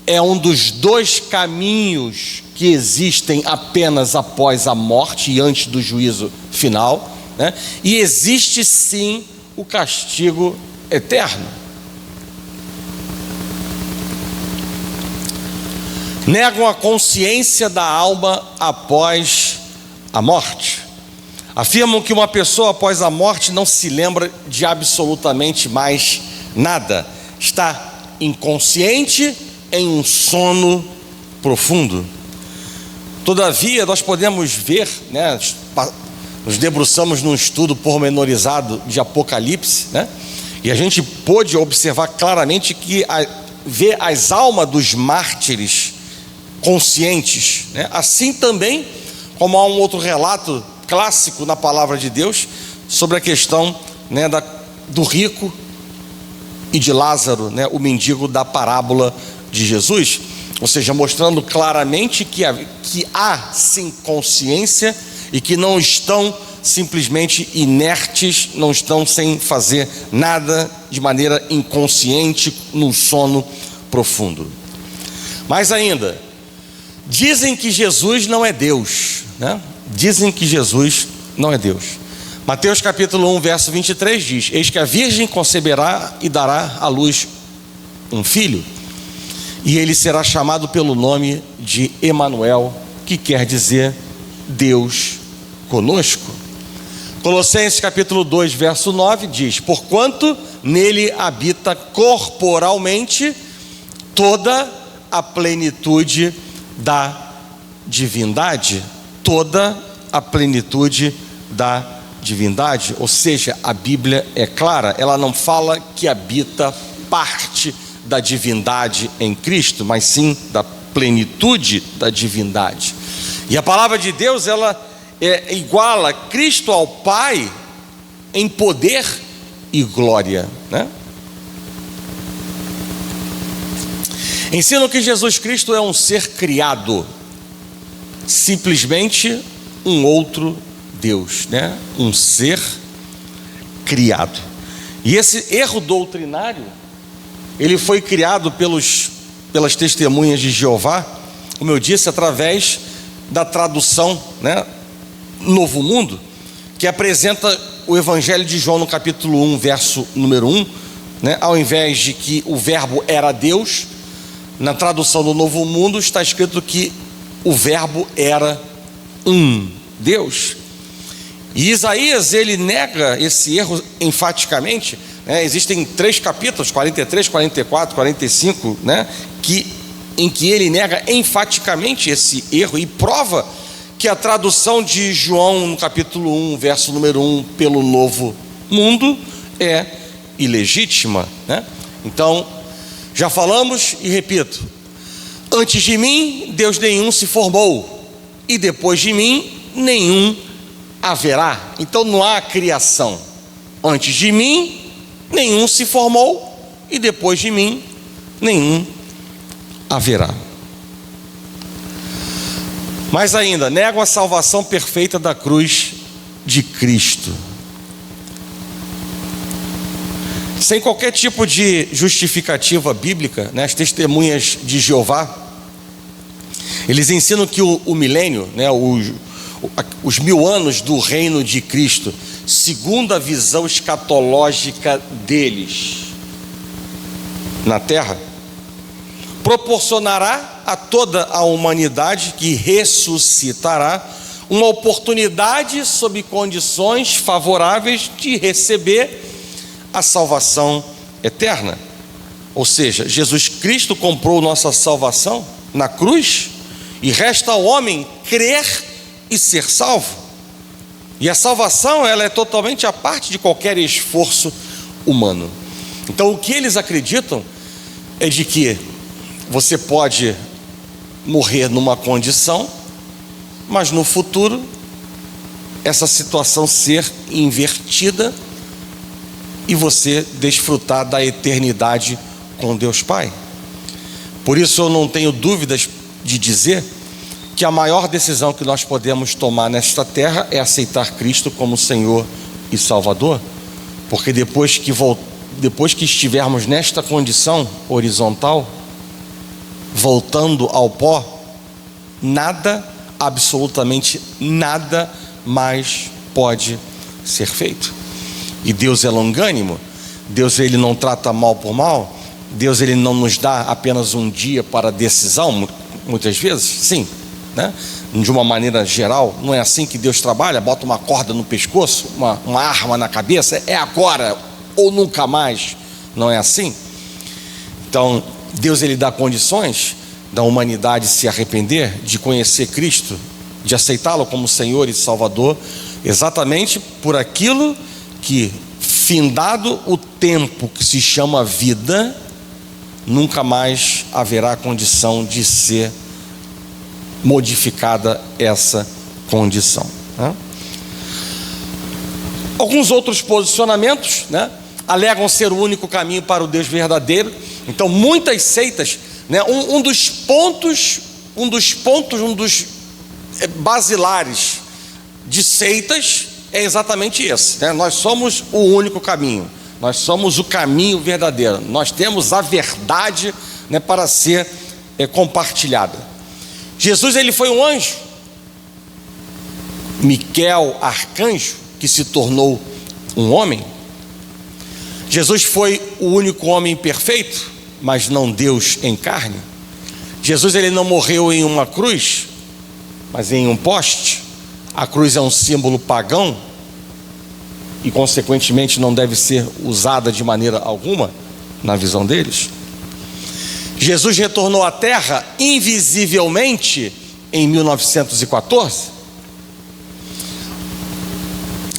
é um dos dois caminhos que existem apenas após a morte e antes do juízo final, né? E existe sim o castigo eterno. Negam a consciência da alma após a morte. Afirmam que uma pessoa após a morte não se lembra de absolutamente mais nada. Está inconsciente em um sono profundo. Todavia, nós podemos ver, né, nos debruçamos num estudo pormenorizado de Apocalipse, né, e a gente pôde observar claramente que ver as almas dos mártires conscientes, né? Assim também como há um outro relato clássico na palavra de Deus sobre a questão, né, do rico e de Lázaro, né, o mendigo da parábola de Jesus, ou seja, mostrando claramente que há sim consciência e que não estão simplesmente inertes, não estão sem fazer nada de maneira inconsciente no sono profundo. Mais ainda, dizem que Jesus não é Deus, né? Dizem que Jesus não é Deus. Mateus capítulo 1, verso 23 diz: eis que a virgem conceberá e dará à luz um filho, e ele será chamado pelo nome de Emanuel, que quer dizer Deus conosco. Colossenses capítulo 2, verso 9 diz: porquanto nele habita corporalmente toda a plenitude da divindade. Toda a plenitude da divindade. Ou seja, a Bíblia é clara, ela não fala que habita parte da divindade em Cristo, mas sim da plenitude da divindade. E a palavra de Deus, ela iguala Cristo ao Pai em poder e glória, né? Ensinam que Jesus Cristo é um ser criado, simplesmente um outro Deus, né? Um ser criado. E esse erro doutrinário, ele foi criado pelas testemunhas de Jeová, como eu disse, através da tradução, né, Novo Mundo, que apresenta o Evangelho de João no capítulo 1, verso número 1, né? Ao invés de que o verbo era Deus, na tradução do Novo Mundo está escrito que o verbo era um Deus. E Isaías, ele nega esse erro enfaticamente, né? Existem 3 capítulos, 43, 44, 45, né, que em que ele nega enfaticamente esse erro e prova que a tradução de João no capítulo 1, verso número 1, pelo novo mundo, é ilegítima, né? Então, já falamos e repito: antes de mim, Deus nenhum se formou, e depois de mim, nenhum haverá. Então não há criação. Antes de mim, nenhum se formou, e depois de mim, nenhum haverá. Mais ainda, negam a salvação perfeita da cruz de Cristo. Sem qualquer tipo de justificativa bíblica, né, as testemunhas de Jeová, eles ensinam que o milênio, né, os 1000 anos do reino de Cristo, segundo a visão escatológica deles na terra, proporcionará a toda a humanidade que ressuscitará uma oportunidade sob condições favoráveis de receber a salvação eterna. Ou seja, Jesus Cristo comprou nossa salvação na cruz, e resta ao homem crer e ser salvo. E a salvação, ela é totalmente à parte de qualquer esforço humano. Então o que eles acreditam é de que você pode morrer numa condição, mas no futuro essa situação ser invertida e você desfrutar da eternidade com Deus Pai. Por isso eu não tenho dúvidas de dizer que a maior decisão que nós podemos tomar nesta terra é aceitar Cristo como Senhor e Salvador, porque depois que estivermos nesta condição horizontal, voltando ao pó, nada, absolutamente nada mais pode ser feito. E Deus é longânimo. Deus, ele não trata mal por mal. Deus, ele não nos dá apenas um dia para decisão, muitas vezes, sim, né? De uma maneira geral, não é assim que Deus trabalha. Bota uma corda no pescoço, uma arma na cabeça, é agora ou nunca mais. Não é assim. Então Deus, ele dá condições da humanidade se arrepender, de conhecer Cristo, de aceitá-lo como Senhor e Salvador, exatamente por aquilo que, findado o tempo que se chama vida, nunca mais haverá condição de ser modificada essa condição, né? Alguns outros posicionamentos, né, alegam ser o único caminho para o Deus verdadeiro. Então muitas seitas, né, um dos basilares de seitas é exatamente esse, né? Nós somos o único caminho, nós somos o caminho verdadeiro, nós temos a verdade, né, para ser compartilhada. Jesus, ele foi um anjo. Miquel, arcanjo, que se tornou um homem. Jesus foi o único homem perfeito, mas não Deus em carne. Jesus, ele não morreu em uma cruz, mas em um poste. A cruz é um símbolo pagão e consequentemente não deve ser usada de maneira alguma na visão deles. Jesus retornou à terra invisivelmente em 1914.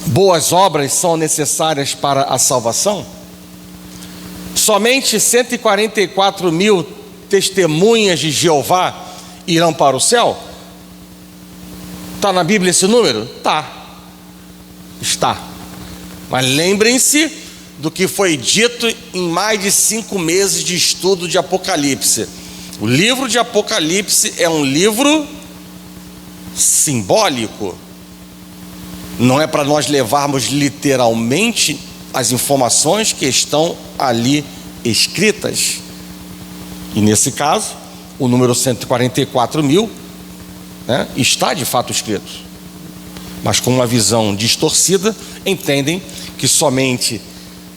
Boas obras são necessárias para a salvação. Somente 144 mil testemunhas de Jeová irão para o céu? Está na Bíblia esse número? Está. Mas lembrem-se do que foi dito em mais de 5 meses de estudo de Apocalipse. O livro de Apocalipse é um livro simbólico. Não é para nós levarmos literalmente as informações que estão ali escritas. E nesse caso, o número 144 mil, né, está de fato escrito. Mas com uma visão distorcida, entendem que somente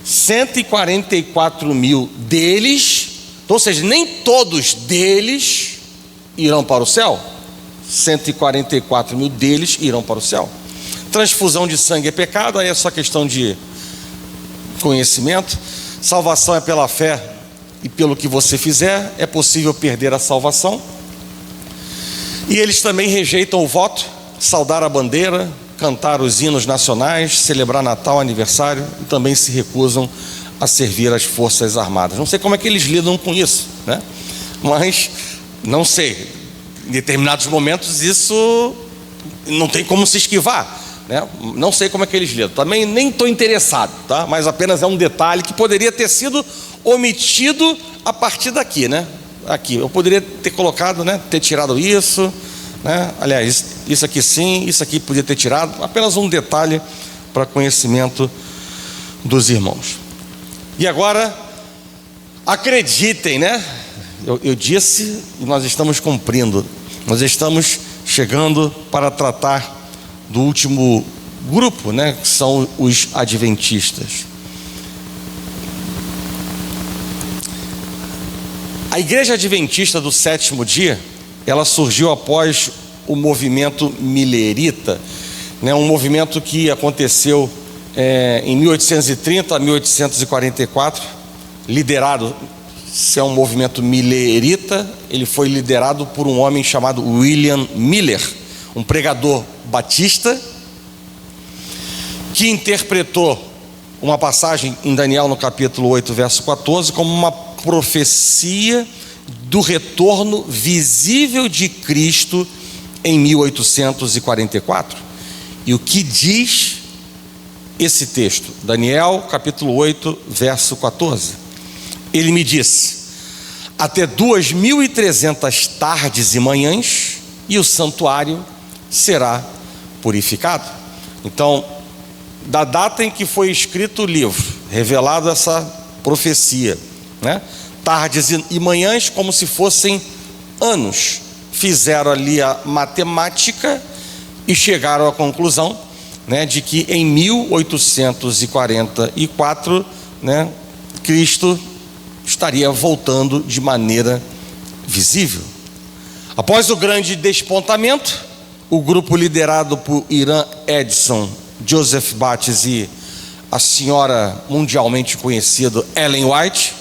144 mil deles, ou seja, nem todos deles irão para o céu. 144 mil deles irão para o céu. Transfusão de sangue é pecado, aí é só questão de conhecimento. Salvação é pela fé e pelo que você fizer, é possível perder a salvação. E eles também rejeitam o voto, saudar a bandeira, cantar os hinos nacionais, celebrar Natal, aniversário, e também se recusam a servir as Forças Armadas. Não sei como é que eles lidam com isso, né? Mas, não sei, em determinados momentos isso não tem como se esquivar, né? Não sei como é que eles lidam, também nem estou interessado, tá? Mas apenas é um detalhe que poderia ter sido omitido a partir daqui, né? Aqui, eu poderia ter colocado, né? Ter tirado isso, né? Aliás, isso aqui sim, isso aqui podia ter tirado, apenas um detalhe para conhecimento dos irmãos. E agora, acreditem, né? Eu disse e nós estamos cumprindo. Nós estamos chegando para tratar do último grupo, né? Que são os adventistas. A Igreja Adventista do Sétimo Dia, ela surgiu após o movimento milerita, né? Um movimento que aconteceu em 1830 a 1844, liderado, se é um movimento milerita, ele foi liderado por um homem chamado William Miller, um pregador batista, que interpretou uma passagem em Daniel no capítulo 8, verso 14, como uma profecia do retorno visível de Cristo em 1844. E o que diz esse texto? Daniel capítulo 8, verso 14. Ele me disse: até 2.300 tardes e manhãs, e o santuário será purificado. Então, da data em que foi escrito o livro, revelado essa profecia, né? Tardes e manhãs, como se fossem anos, fizeram ali a matemática e chegaram à conclusão, né, de que em 1844, né, Cristo estaria voltando de maneira visível. Após o grande despontamento, o grupo liderado por Iran Edson, Joseph Bates e a senhora mundialmente conhecida Ellen White,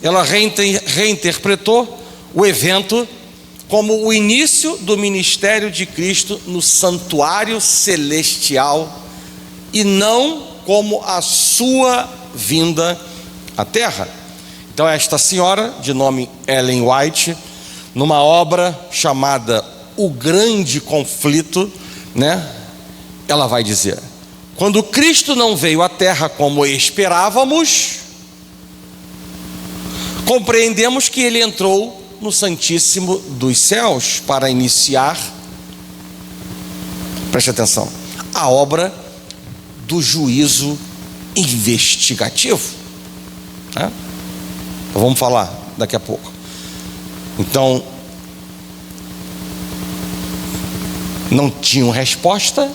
ela reinterpretou o evento como o início do ministério de Cristo no santuário celestial e não como a sua vinda à terra. Então esta senhora, de nome Ellen White, numa obra chamada O Grande Conflito, né, ela vai dizer: quando Cristo não veio à terra como esperávamos, compreendemos que ele entrou no Santíssimo dos Céus para iniciar, preste atenção, a obra do juízo investigativo, né? Vamos falar daqui a pouco. Então, não tinham resposta,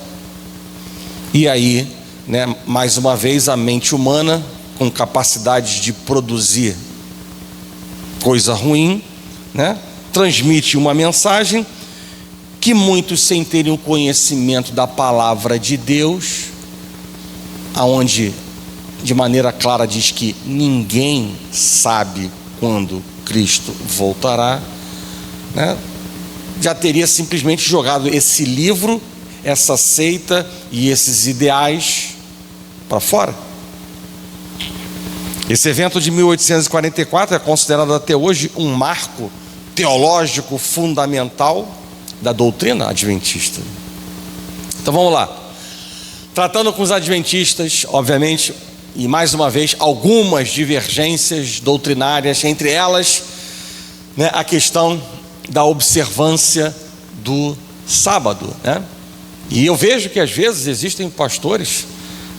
e aí, né, mais uma vez, a mente humana, com capacidade de produzir coisa ruim, né, transmite uma mensagem que muitos, sem terem o conhecimento da palavra de Deus, aonde de maneira clara diz que ninguém sabe quando Cristo voltará, né, já teria simplesmente jogado esse livro, essa seita e esses ideais para fora. Esse evento de 1844 é considerado até hoje um marco teológico fundamental da doutrina adventista. Então vamos lá. Tratando com os adventistas, obviamente, e mais uma vez, algumas divergências doutrinárias, entre elas, né, a questão da observância do sábado, né? E eu vejo que às vezes existem pastores,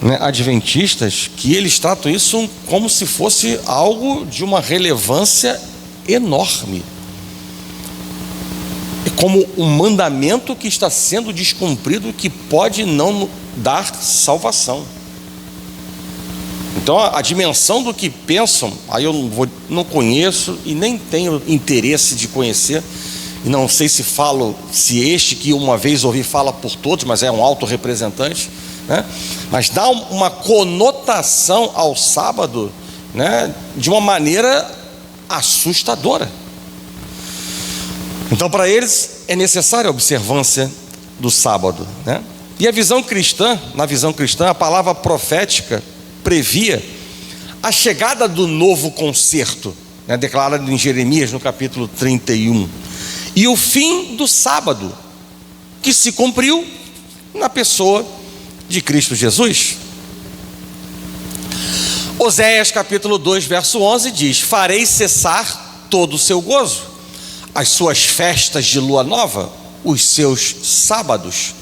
né, adventistas, que eles tratam isso como se fosse algo de uma relevância enorme, como um mandamento que está sendo descumprido, que pode não dar salvação. Então a dimensão do que pensam, aí eu não conheço e nem tenho interesse de conhecer, e não sei se este que uma vez ouvi fala por todos, mas é um autorrepresentante, né? Mas dá uma conotação ao sábado, né, de uma maneira assustadora. Então, para eles, é necessária a observância do sábado, né? E a visão cristã, na visão cristã, a palavra profética previa a chegada do novo concerto, né, declarado em Jeremias no capítulo 31, e o fim do sábado, que se cumpriu na pessoa de Cristo Jesus. Oséias capítulo 2, verso 11 diz: farei cessar todo o seu gozo, as suas festas de lua nova, os seus sábados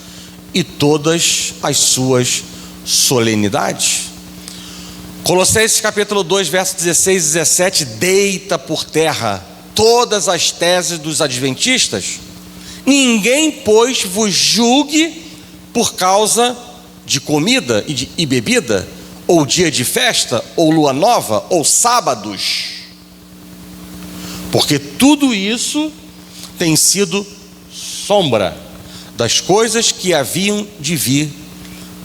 e todas as suas solenidades. Colossenses capítulo 2, verso 16 e 17: deita por terra todas as teses dos adventistas. Ninguém, pois, vos julgue por causa de comida e bebida, ou dia de festa, ou lua nova, ou sábados, porque tudo isso tem sido sombra das coisas que haviam de vir,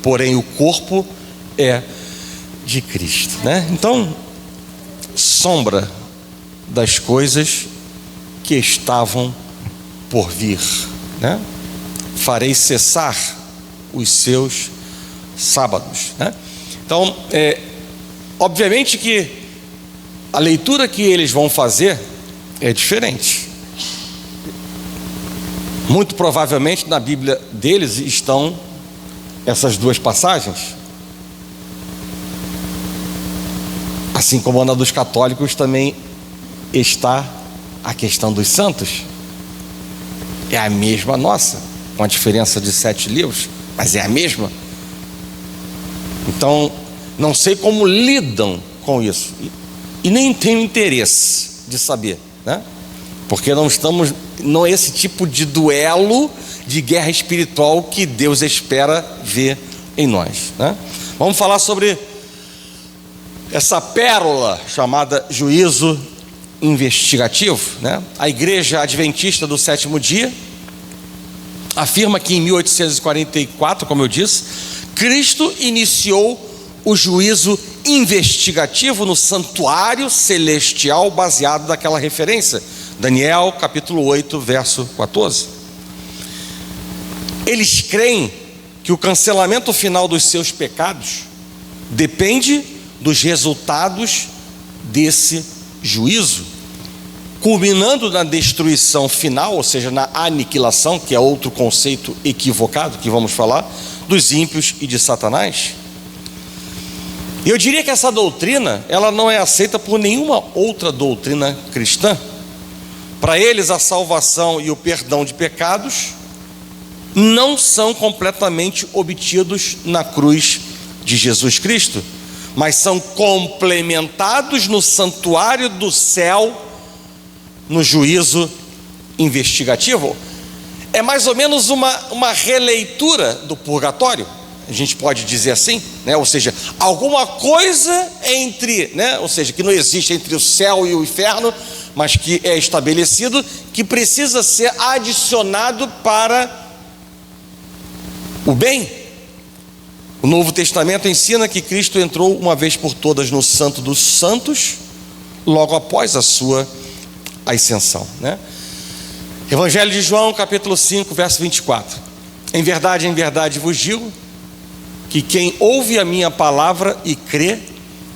porém o corpo é de Cristo, né? Então, sombra das coisas que estavam por vir, né? Farei cessar os seus sábados, né? Então, obviamente que a leitura que eles vão fazer é diferente. Muito provavelmente na Bíblia deles estão essas duas passagens, assim como na dos católicos também está a questão dos santos. É a mesma nossa, com a diferença de 7 livros, mas é a mesma. Então, não sei como lidam com isso, e nem tenho interesse de saber, né? Porque não estamos esse tipo de duelo, de guerra espiritual que Deus espera ver em nós, né? Vamos falar sobre essa pérola chamada juízo investigativo, né? A Igreja Adventista do Sétimo Dia afirma que em 1844, como eu disse, Cristo iniciou o juízo investigativo no santuário celestial, baseado naquela referência, Daniel capítulo 8, verso 14. Eles creem que o cancelamento final dos seus pecados depende dos resultados desse juízo, culminando na destruição final, ou seja, na aniquilação, que é outro conceito equivocado que vamos falar, dos ímpios e de Satanás. E eu diria que essa doutrina, ela não é aceita por nenhuma outra doutrina cristã. Para eles, a salvação e o perdão de pecados não são completamente obtidos na cruz de Jesus Cristo, mas são complementados no santuário do céu, no juízo investigativo. É mais ou menos uma releitura do purgatório, a gente pode dizer assim, né? Ou seja, alguma coisa entre, né? Ou seja, que não existe entre o céu e o inferno, mas que é estabelecido, que precisa ser adicionado para o bem. O Novo Testamento ensina que Cristo entrou uma vez por todas no Santo dos Santos, logo após a sua ascensão, né? Evangelho de João, capítulo 5, verso 24: em verdade vos digo, que quem ouve a minha palavra e crê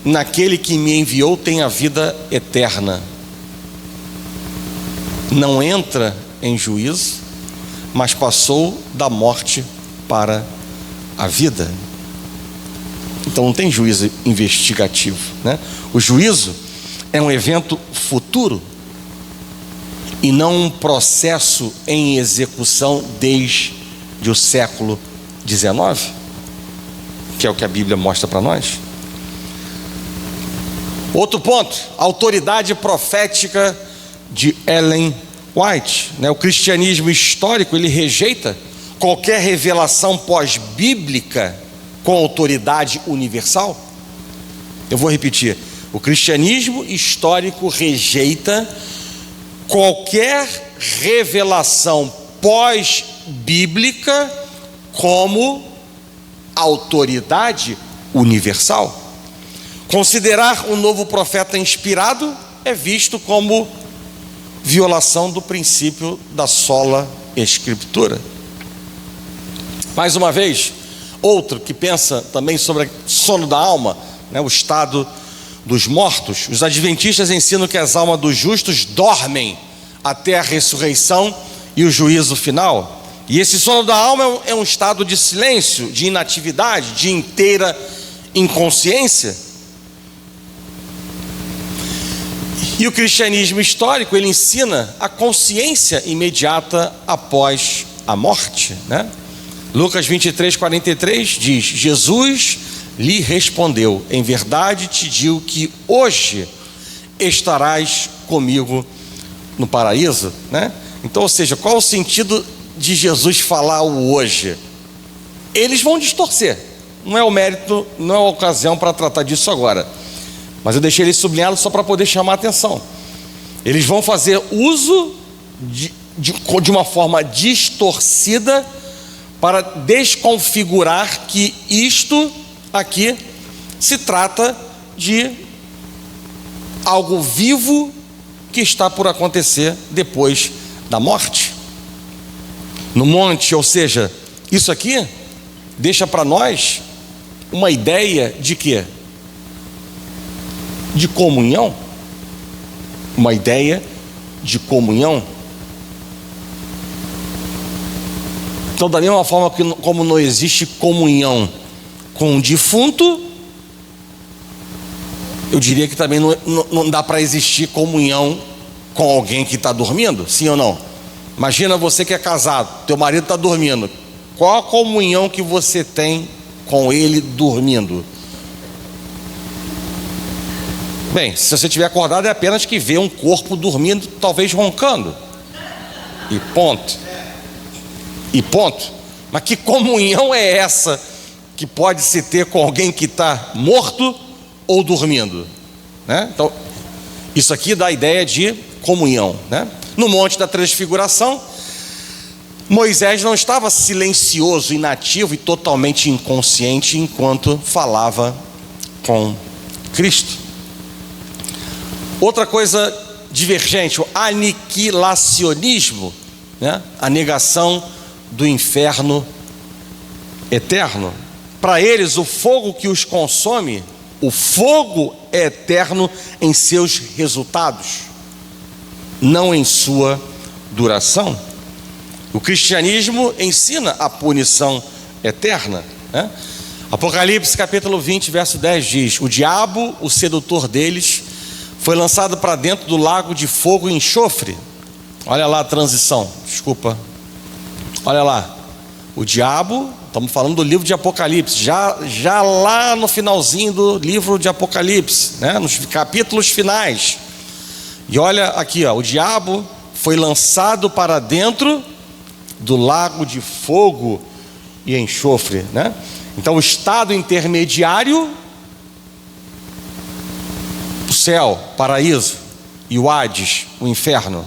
naquele que me enviou tem a vida eterna. Não entra em juízo, mas passou da morte para a vida. Então não tem juízo investigativo, né? O juízo é um evento futuro e não um processo em execução desde o século XIX, que é o que a Bíblia mostra para nós. Outro ponto, a autoridade profética de Ellen White, né? O cristianismo histórico, ele rejeita qualquer revelação pós-bíblica com autoridade universal. Eu vou repetir: o cristianismo histórico rejeita qualquer revelação pós-bíblica como autoridade universal. Considerar um novo profeta inspirado é visto como violação do princípio da sola escritura. Mais uma vez, outro que pensa também sobre o sono da alma, o estado dos mortos. Os adventistas ensinam que as almas dos justos dormem até a ressurreição e o juízo final. E esse sono da alma é um estado de silêncio, de inatividade, de inteira inconsciência. E o cristianismo histórico, ele ensina a consciência imediata após a morte, Lucas 23:43 diz: Jesus lhe respondeu: em verdade te digo que hoje estarás comigo no paraíso, Então, ou seja, qual o sentido de Jesus falar o hoje? Eles vão distorcer, não é o mérito, não é a ocasião para tratar disso agora, mas eu deixei ele sublinhado só para poder chamar a atenção. Eles vão fazer uso de uma forma distorcida para desconfigurar que isto aqui se trata de algo vivo que está por acontecer depois da morte. No monte, ou seja, isso aqui deixa para nós uma ideia de quê? De comunhão. Uma ideia de comunhão. Então, da mesma forma que como não existe comunhão com o defunto, eu diria que também não dá para existir comunhão com alguém que está dormindo, sim ou não? Imagina você que é casado, teu marido está dormindo. Qual a comunhão que você tem com ele dormindo? Bem, se você estiver acordado, é apenas que vê um corpo dormindo, talvez roncando. E ponto. E ponto. Mas que comunhão é essa que pode se ter com alguém que está morto ou dormindo? Então, isso aqui dá a ideia de comunhão. No Monte da Transfiguração, Moisés não estava silencioso, inativo e totalmente inconsciente enquanto falava com Cristo. Outra coisa divergente, o aniquilacionismo, a negação do inferno eterno. Para eles, o fogo que os consome, o fogo é eterno em seus resultados, não em sua duração. O cristianismo ensina a punição eterna. Apocalipse capítulo 20, verso 10 diz: o diabo, o sedutor deles, foi lançado para dentro do lago de fogo e enxofre. Olha lá a transição, desculpa. Olha lá, o diabo, estamos falando do livro de Apocalipse, já lá no finalzinho do livro de Apocalipse, nos capítulos finais. E olha aqui, o diabo foi lançado para dentro do lago de fogo e enxofre, Então o estado intermediário, o céu, paraíso, e o Hades, o inferno,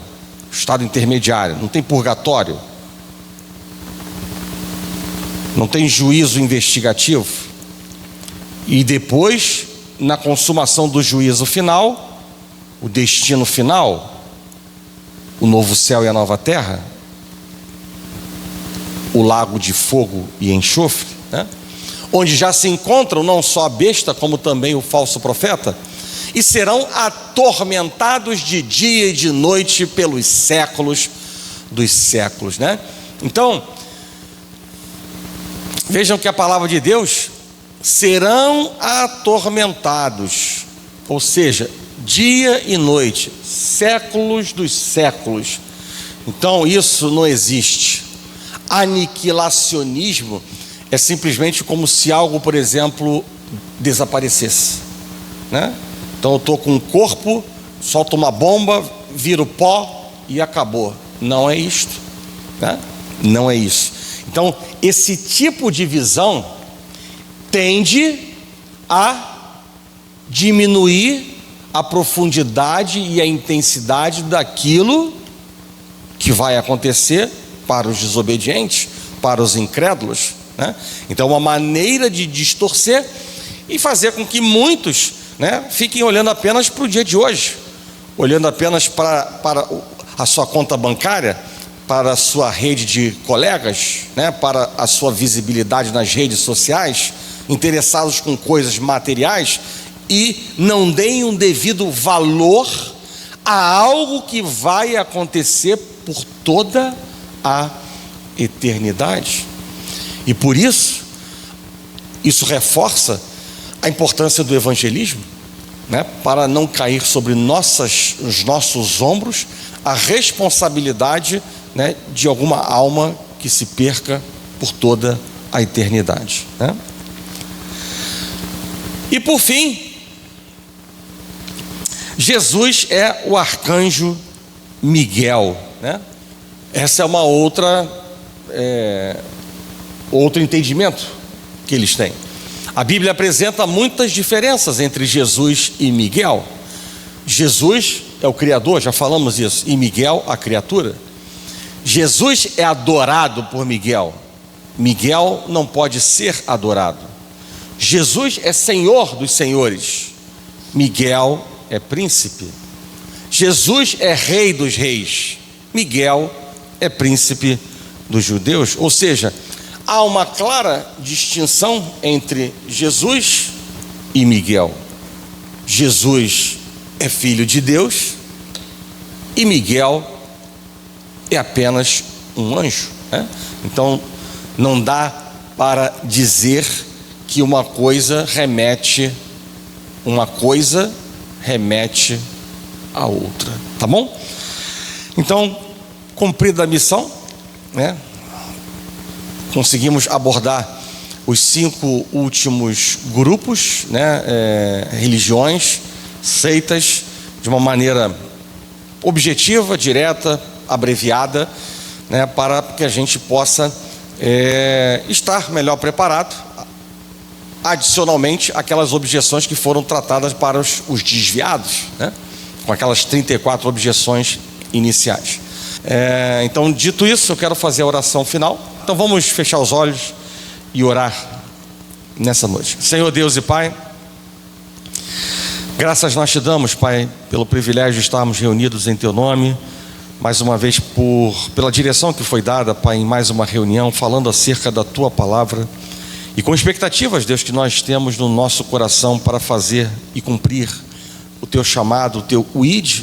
o estado intermediário, não tem purgatório, não tem juízo investigativo. E depois, na consumação do juízo final, o destino final, o novo céu e a nova terra, o lago de fogo e enxofre, onde já se encontram não só a besta, como também o falso profeta, e serão atormentados de dia e de noite pelos séculos dos séculos, Então, vejam que a palavra de Deus, serão atormentados, ou seja, dia e noite, séculos dos séculos. Então isso não existe. Aniquilacionismo é simplesmente como se algo, por exemplo, desaparecesse, Então eu estou com um corpo, solto uma bomba, viro pó e acabou. Não é isto, Não é isso. Então esse tipo de visão tende a diminuir a profundidade e a intensidade daquilo que vai acontecer para os desobedientes, para os incrédulos, Então uma maneira de distorcer e fazer com que muitos fiquem olhando apenas para o dia de hoje, olhando apenas para a sua conta bancária, para a sua rede de colegas, né, para a sua visibilidade nas redes sociais, interessados com coisas materiais, e não deem um devido valor a algo que vai acontecer por toda a eternidade. E por isso reforça a importância do evangelismo, né, para não cair sobre os nossos ombros a responsabilidade, né, de alguma alma que se perca por toda a eternidade, né? E por fim, Jesus é o arcanjo Miguel, né? Essa é uma outro entendimento que eles têm. A Bíblia apresenta muitas diferenças entre Jesus e Miguel. Jesus é o Criador, já falamos isso, e Miguel a criatura. Jesus é adorado por Miguel. Miguel não pode ser adorado. Jesus é Senhor dos senhores. Miguel é príncipe. Jesus é Rei dos reis. Miguel é príncipe dos judeus. Ou seja, há uma clara distinção entre Jesus e Miguel. Jesus é filho de Deus e Miguel é apenas um anjo, né? Então não dá para dizer que uma coisa remete a outra, tá bom? Então, cumprida a missão, né, conseguimos abordar os 5 últimos grupos, né, religiões, seitas, de uma maneira objetiva, direta, abreviada, né, para que a gente possa estar melhor preparado. Adicionalmente, aquelas objeções que foram tratadas para os desviados, né, com aquelas 34 objeções iniciais. Então, dito isso, eu quero fazer a oração final. Então vamos fechar os olhos e orar nessa noite. Senhor Deus e Pai, graças nós te damos, Pai, pelo privilégio de estarmos reunidos em Teu nome, mais uma vez pela direção que foi dada, Pai, em mais uma reunião, falando acerca da Tua palavra, e com expectativas, Deus, que nós temos no nosso coração para fazer e cumprir o Teu chamado, o Teu ID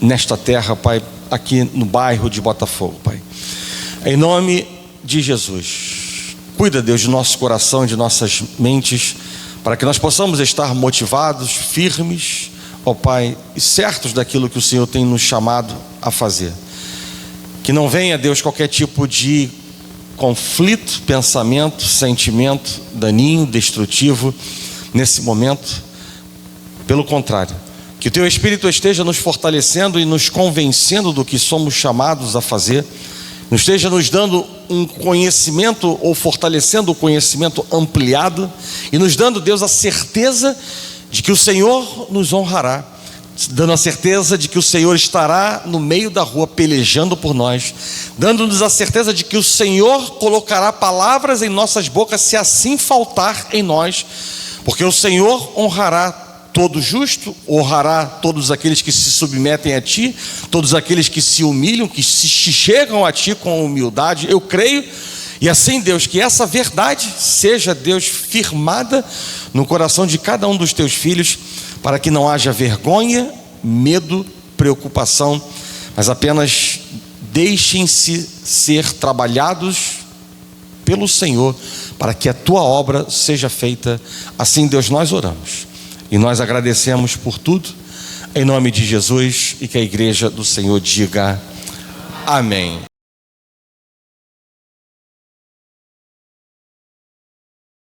nesta terra, Pai, aqui no bairro de Botafogo, Pai. Em nome de Jesus, cuida, Deus, de nosso coração e de nossas mentes, para que nós possamos estar motivados, firmes, ó Pai, e certos daquilo que o Senhor tem nos chamado a fazer. Que não venha, Deus, qualquer tipo de conflito, pensamento, sentimento daninho, destrutivo nesse momento. Pelo contrário, que o Teu Espírito esteja nos fortalecendo e nos convencendo do que somos chamados a fazer, esteja nos dando um conhecimento, ou fortalecendo o conhecimento ampliado, e nos dando, Deus, a certeza de que o Senhor nos honrará, dando a certeza de que o Senhor estará no meio da rua pelejando por nós, dando-nos a certeza de que o Senhor colocará palavras em nossas bocas se assim faltar em nós, porque o Senhor honrará todo justo, honrará todos aqueles que se submetem a Ti, todos aqueles que se humilham, que se chegam a Ti com humildade. Eu creio, e assim, Deus, que essa verdade seja, Deus, firmada no coração de cada um dos Teus filhos, para que não haja vergonha, medo, preocupação, mas apenas deixem-se ser trabalhados pelo Senhor, para que a Tua obra seja feita. Assim, Deus, nós oramos e nós agradecemos por tudo, em nome de Jesus, e que a igreja do Senhor diga amém.